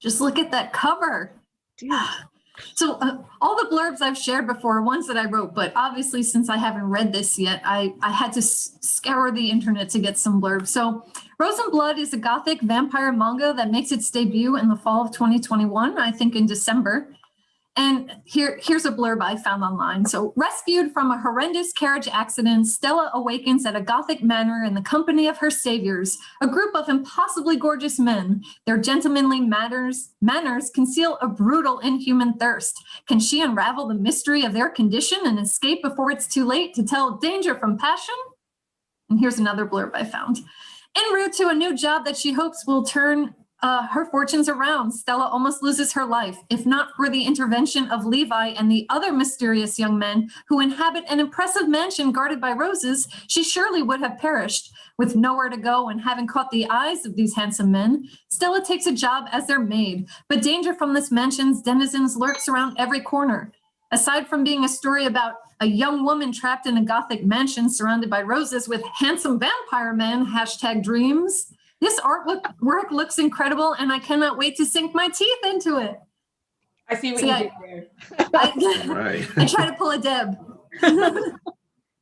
Just look at that cover. Dude. So all the blurbs I've shared before are ones that I wrote, but obviously since I haven't read this yet, I had to scour the internet to get some blurbs. So Rose and Blood is a gothic vampire manga that makes its debut in the fall of 2021, I think in December. And here's a blurb I found online. So, rescued from a horrendous carriage accident, Stella awakens at a gothic manor in the company of her saviors, a group of impossibly gorgeous men. Their gentlemanly manners conceal a brutal, inhuman thirst. Can she unravel the mystery of their condition and escape before it's too late to tell danger from passion? And here's another blurb I found. En route to a new job that she hopes will turn her fortunes around, Stella almost loses her life, if not for the intervention of Levi and the other mysterious young men who inhabit an impressive mansion guarded by roses. She surely would have perished. With nowhere to go and having caught the eyes of these handsome men, Stella takes a job as their maid, but danger from this mansion's denizens lurks around every corner. Aside from being a story about a young woman trapped in a gothic mansion surrounded by roses with handsome vampire men, #dreams, this artwork looks incredible, and I cannot wait to sink my teeth into it. I see what you did there. I try to pull a Deb.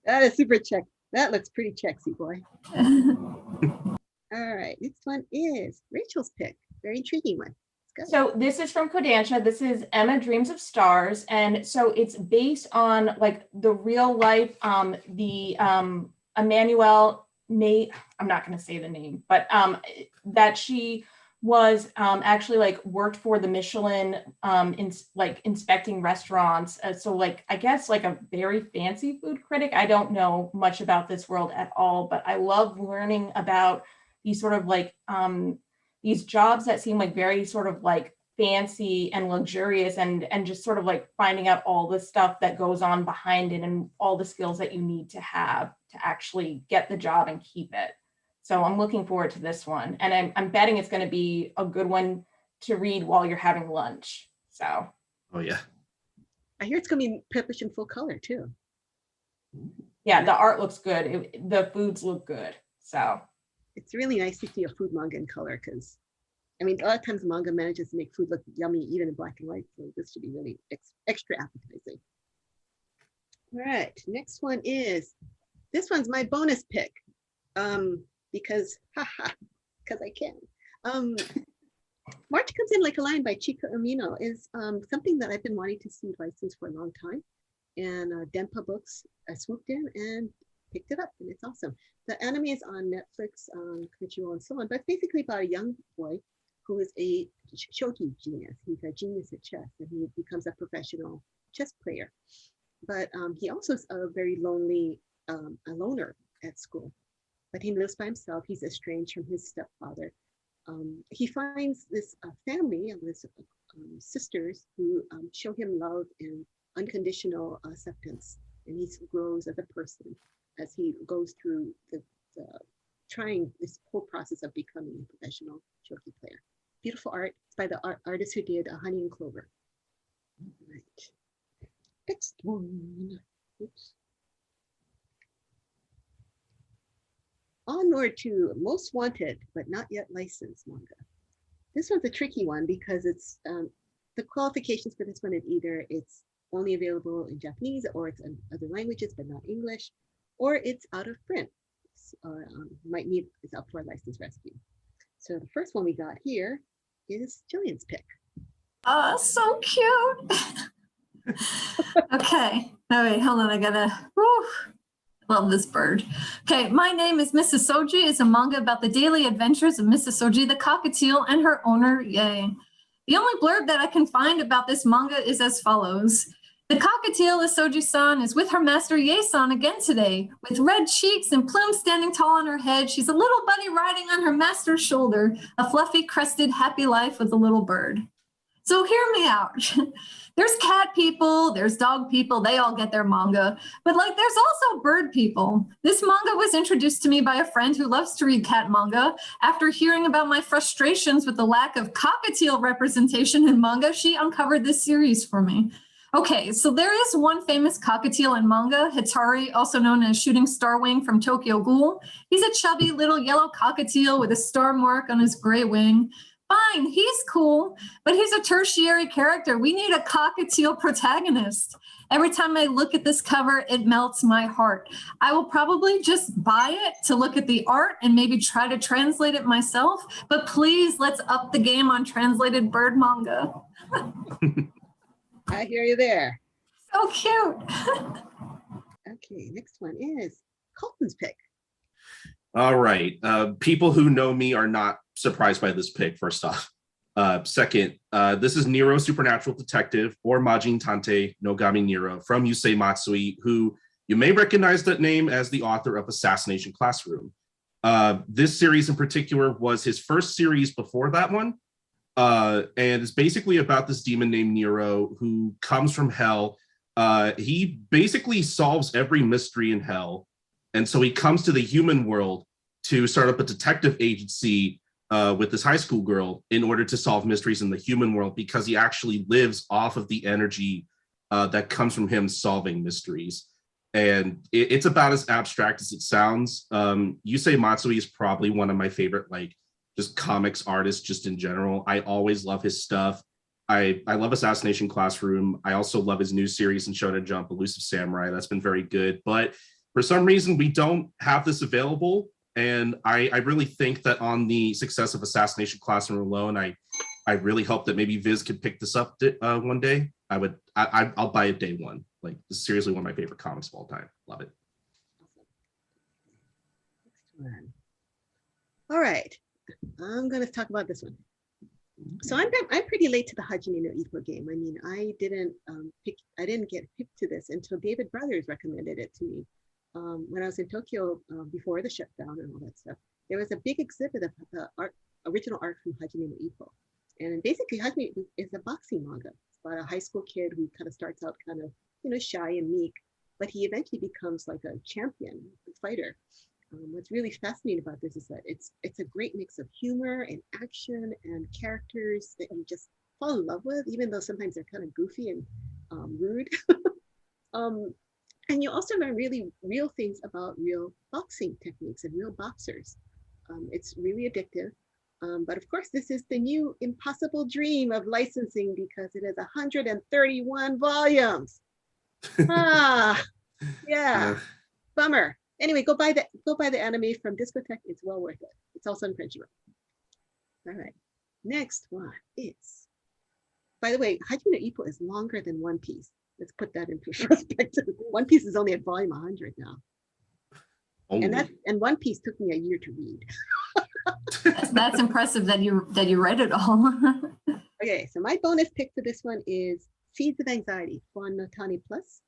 That is super check. That looks pretty checksy, boy. All right, next one is Rachel's pick. Very intriguing one. Let's go. So this is from Kodansha. This is Emma Dreams of Stars, and so it's based on like the real life. Emmanuel I'm not going to say the name, but that she was actually like worked for the Michelin inspecting restaurants. So like, I guess like a very fancy food critic. I don't know much about this world at all, but I love learning about these sort of like these jobs that seem like very sort of like fancy and luxurious and just sort of like finding out all the stuff that goes on behind it and all the skills that you need to have to actually get the job and keep it. So I'm looking forward to this one. And I'm betting it's going to be a good one to read while you're having lunch. So. Oh, yeah. I hear it's going to be published in full color too. Yeah, the art looks good. The foods look good. So. It's really nice to see a food manga in color because, I mean, a lot of times manga manages to make food look yummy even in black and white. So this should be really extra appetizing. All right, next one is, this one's my bonus pick. Because I can. March Comes In Like a Lion by Chika Umino is something that I've been wanting to see licensed for a long time. And Denpa Books swooped in and picked it up, and it's awesome. The anime is on Netflix, Crunchyroll, and so on, but it's basically about a young boy who is a shogi genius. He's a genius at chess, and he becomes a professional chess player. But he also is a very lonely, a loner at school. But he lives by himself. He's estranged from his stepfather. he finds this family of his sisters who show him love and unconditional acceptance, and he grows as a person as he goes through the trying this whole process of becoming a professional shogi player. Beautiful art. It's by the artist who did Honey and Clover. Right. Next one. Oops. Onward to Most Wanted, but Not Yet Licensed manga. This one's a tricky one because it's the qualifications for this one is either it's only available in Japanese or it's in other languages but not English, or it's out of print. Or might need is up for a license rescue. So the first one we got here is Jillian's pick. Oh, so cute. Okay. All right, hold on. I gotta. Whew. Love this bird. Okay, My Name is Mrs. Soji is a manga about the daily adventures of Mrs. Soji the cockatiel and her owner, Yay. The only blurb that I can find about this manga is as follows. The cockatiel is Soji-san is with her master Ye-san again today. With red cheeks and plumes standing tall on her head, she's a little bunny riding on her master's shoulder, a fluffy, crested, happy life with a little bird. So hear me out. There's cat people, there's dog people, they all get their manga. But like there's also bird people. This manga was introduced to me by a friend who loves to read cat manga. After hearing about my frustrations with the lack of cockatiel representation in manga, she uncovered this series for me. Okay, so there is one famous cockatiel in manga, Hitari, also known as Shooting Starwing from Tokyo Ghoul. He's a chubby little yellow cockatiel with a star mark on his gray wing. Fine, he's cool, but he's a tertiary character. We need a cockatiel protagonist. Every time I look at this cover, it melts my heart. I will probably just buy it to look at the art and maybe try to translate it myself, but please let's up the game on translated bird manga. I hear you there. So cute. Okay, next one is Colton's pick. All right. People who know me are not surprised by this pick, first off. Second, this is Nero Supernatural Detective, or Majin Tante Nogami Nero from Yusei Matsui, who you may recognize that name as the author of Assassination Classroom. This series in particular was his first series before that one. And it's basically about this demon named Nero who comes from hell. He basically solves every mystery in hell. And so he comes to the human world to start up a detective agency with this high school girl in order to solve mysteries in the human world, because he actually lives off of the energy that comes from him solving mysteries. And it's about as abstract as it sounds. Yusei Matsui is probably one of my favorite, like, just comics artists just in general. I always love his stuff. I love Assassination Classroom. I also love his new series in Shonen Jump, Elusive Samurai. That's been very good. But for some reason, we don't have this available. And I really think that on the success of Assassination Classroom alone, I really hope that maybe Viz could pick this up one day. I'll buy it day one. Like, this is seriously one of my favorite comics of all time. Love it. Next one. All right, I'm going to talk about this one. So I'm pretty late to the Hajime no Ippo game. I mean, I didn't get picked to this until David Brothers recommended it to me. When I was in Tokyo before the shutdown and all that stuff, there was a big exhibit of the original art from Hajime no Ippo. And basically, Hajime is a boxing manga. It's about a high school kid who kind of starts out kind of, shy and meek, but he eventually becomes like a champion, a fighter. What's really fascinating about this is that it's a great mix of humor and action and characters that you just fall in love with, even though sometimes they're kind of goofy and rude. And you also learn really real things about real boxing techniques and real boxers. It's really addictive. But of course, this is the new impossible dream of licensing because it is 131 volumes. Yeah, bummer. Anyway, go buy the anime from Discotheque. It's well worth it. It's also on Crunchyroll. All right, next one is, by the way, Hajime no Ippo is longer than One Piece. Let's put that into perspective. One Piece is only at volume 100 now. And One Piece took me a year to read. That's impressive that you read it all. Okay, so my bonus pick for this one is Seeds of Anxiety, Fuan no Tani Plus.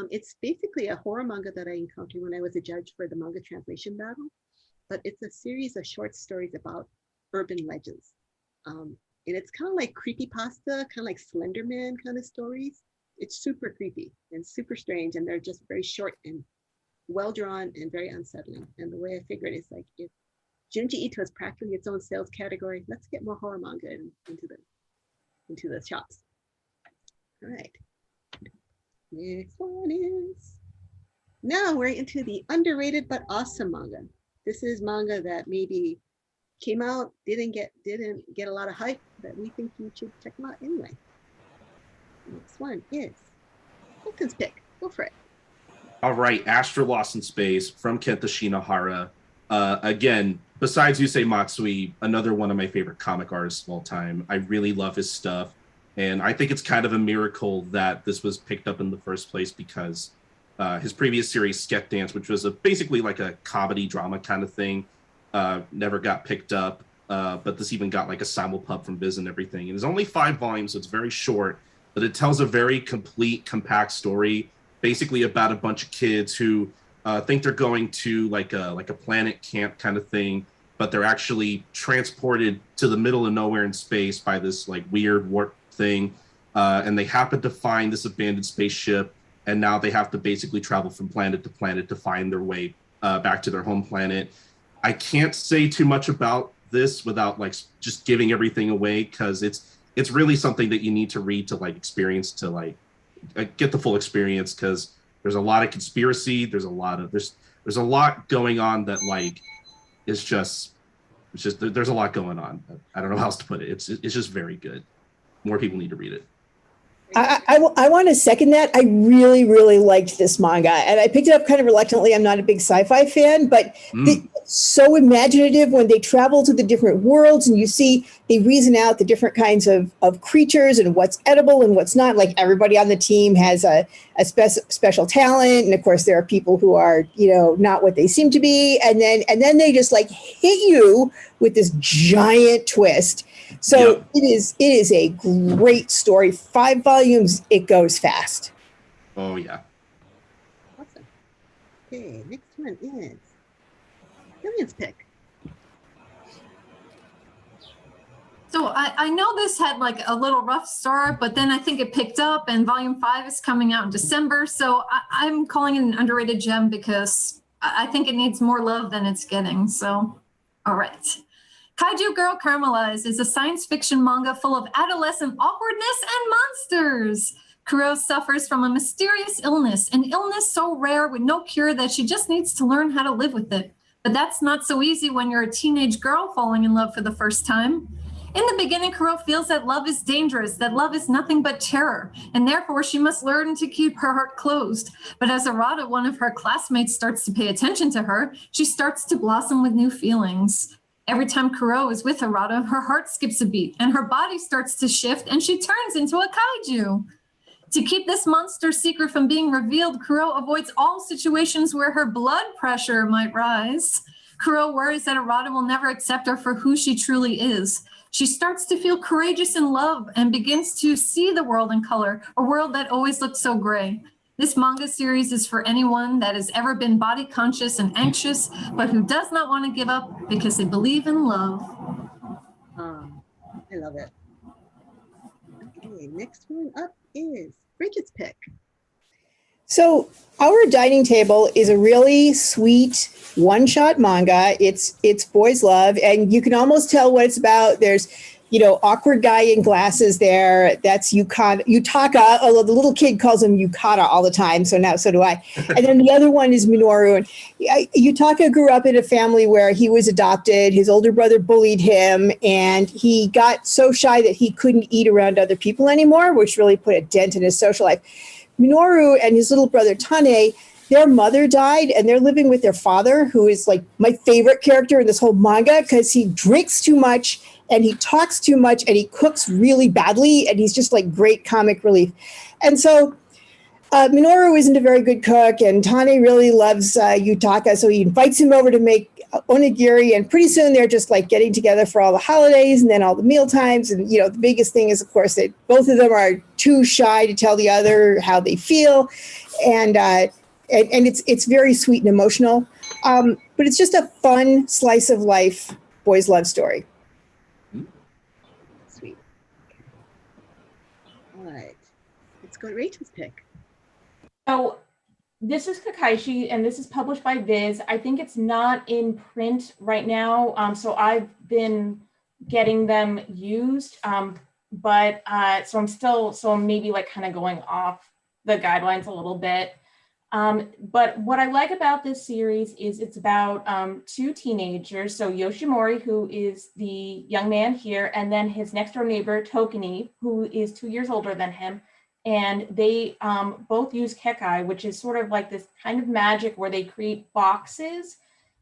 It's basically a horror manga that I encountered when I was a judge for the manga translation battle, but it's a series of short stories about urban legends. And it's kind of like creepypasta, kind of like Slender Man kind of stories. It's super creepy and super strange, and they're just very short and well drawn and very unsettling. And the way I figure it is like, if Junji Ito is practically its own sales category, let's get more horror manga into the shops. All right. Next one is, now we're into the underrated but awesome manga. This is manga that maybe came out, didn't get a lot of hype, but we think you should check them out anyway. Next one is Colton's pick. Go for it. All right, Astro Lost in Space from Kenta Shinohara. Again, besides Yusei Matsui, another one of my favorite comic artists of all time. I really love his stuff. And I think it's kind of a miracle that this was picked up in the first place, because his previous series, Sket Dance, which was basically like a comedy drama kind of thing, never got picked up. But this even got like a simulpub from Viz and everything. And it's only 5 volumes, so it's very short, but it tells a very complete, compact story, basically about a bunch of kids who think they're going to like a planet camp kind of thing, but they're actually transported to the middle of nowhere in space by this like weird warp thing, and they happen to find this abandoned spaceship, and now they have to basically travel from planet to planet to find their way back to their home planet. I can't say too much about this without like just giving everything away, because it's really something that you need to read to like experience, to like get the full experience, because there's a lot of conspiracy, there's a lot going on that like it's just there's a lot going on. I don't know how else to put it. It's just very good. More people need to read it. I want to second that. I really, really liked this manga, and I picked it up kind of reluctantly. I'm not a big sci-fi fan, but it's so imaginative when they travel to the different worlds, and you see they reason out the different kinds of creatures and what's edible and what's not. Like everybody on the team has a special talent, and of course there are people who are not what they seem to be, and then they just like hit you with this giant twist. So yep. It is a great story. 5 volumes, it goes fast. Oh yeah. Awesome. Okay, next one is Jillian's pick. So I know this had like a little rough start, but then I think it picked up, and volume 5 is coming out in December. So I'm calling it an underrated gem because I think it needs more love than it's getting. So, all right. Kaiju Girl Caramelized is a science fiction manga full of adolescent awkwardness and monsters. Kuro suffers from a mysterious illness, an illness so rare with no cure that she just needs to learn how to live with it. But that's not so easy when you're a teenage girl falling in love for the first time. In the beginning, Kuro feels that love is dangerous, that love is nothing but terror, and therefore she must learn to keep her heart closed. But as Arata, one of her classmates, starts to pay attention to her, she starts to blossom with new feelings. Every time Kuro is with Arata, her heart skips a beat and her body starts to shift and she turns into a kaiju. To keep this monster secret from being revealed, Kuro avoids all situations where her blood pressure might rise. Kuro worries that Arata will never accept her for who she truly is. She starts to feel courageous in love and begins to see the world in color, a world that always looked so gray. This manga series is for anyone that has ever been body conscious and anxious, but who does not want to give up because they believe in love. I love it. Okay, next one up is Brigid's pick. So Our Dining Table is a really sweet one-shot manga. It's boys' love, and you can almost tell what it's about. There's awkward guy in glasses there. That's Yutaka, although the little kid calls him Yukata all the time. So do I. And then the other one is Minoru. And Yutaka grew up in a family where he was adopted. His older brother bullied him, and he got so shy that he couldn't eat around other people anymore, which really put a dent in his social life. Minoru and his little brother Tane, their mother died, and they're living with their father, who is like my favorite character in this whole manga because he drinks too much and he talks too much and he cooks really badly, and he's just like great comic relief. And so Minoru isn't a very good cook, and Tane really loves Yutaka, so he invites him over to make onigiri, and pretty soon they're just like getting together for all the holidays and then all the meal times. And the biggest thing is, of course, that both of them are too shy to tell the other how they feel, and it's very sweet and emotional, but it's just a fun slice of life boys' love story. All right. Let's go to Rachel's pick. So this is Kakaishi, and this is published by Viz. I think it's not in print right now, so I've been getting them used, but so I'm maybe like kind of going off the guidelines a little bit. But what I like about this series is it's about two teenagers. So Yoshimori, who is the young man here, and then his next door neighbor, Tokini, who is 2 years older than him. And they both use kekai, which is sort of like this kind of magic where they create boxes.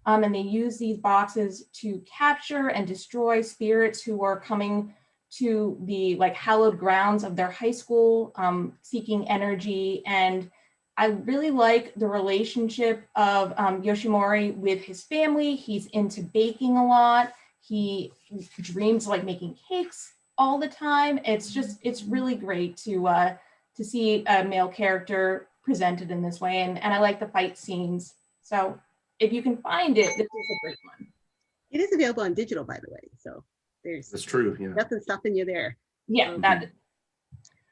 And they use these boxes to capture and destroy spirits who are coming to the like hallowed grounds of their high school, seeking energy. And I really like the relationship of Yoshimori with his family. He's into baking a lot. He dreams like making cakes all the time. It's really great to see a male character presented in this way. And I like the fight scenes. So if you can find it, this is a great one. It is available on digital, by the way. So That's true. Yeah. nothing stopping you there. Yeah,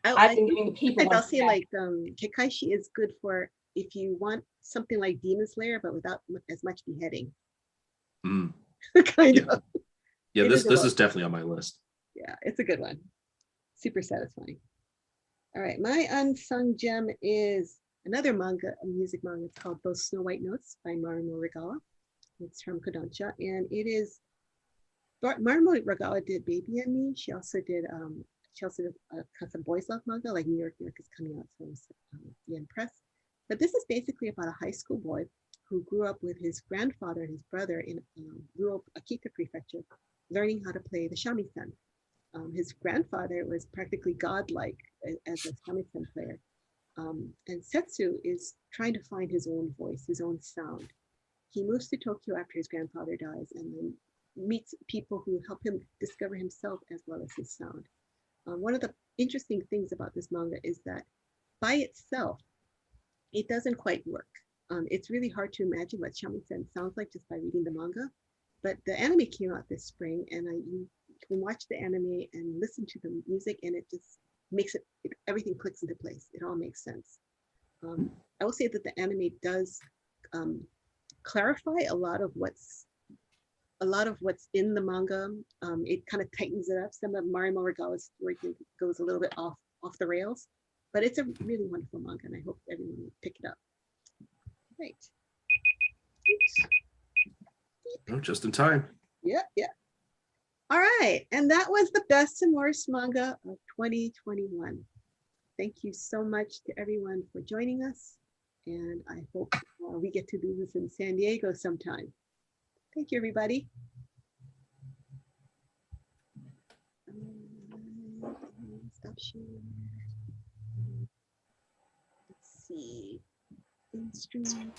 I've been doing the people I'll ones say back. like Kekaishi is good for if you want something like Demon Slayer, but without as much beheading. Mm. Kind Yeah. of. Yeah, It this is is definitely on my list. Yeah, it's a good one. Super satisfying. All right, my unsung gem is another manga, a music manga. It's called Those Snow White Notes by Marimo Regawa. It's from Kodansha, and it is Marimo Regawa did Baby and Me. She also did some boys love manga like New York is coming out from Yen Press. But this is basically about a high school boy who grew up with his grandfather and his brother in rural Akita prefecture, learning how to play the shamisen. His grandfather was practically godlike as a shamisen player. And Setsu is trying to find his own voice, his own sound. He moves to Tokyo after his grandfather dies and then meets people who help him discover himself as well as his sound. One of the interesting things about this manga is that by itself, it doesn't quite work. It's really hard to imagine what shamisen sounds like just by reading the manga. But the anime came out this spring, and you can watch the anime and listen to the music, and it just makes everything clicks into place. It all makes sense. I will say that the anime does clarify a lot of what's in the manga. It kind of tightens it up. Some of Marimo Regawa's story goes a little bit off the rails, but it's a really wonderful manga, and I hope everyone will pick it up. Right. Oops. Oh, just in time. Yeah. All right, and that was the best and worst manga of 2021. Thank you so much to everyone for joining us, and I hope we get to do this in San Diego sometime. Thank you, everybody. Stop sharing. Let's see. In stream.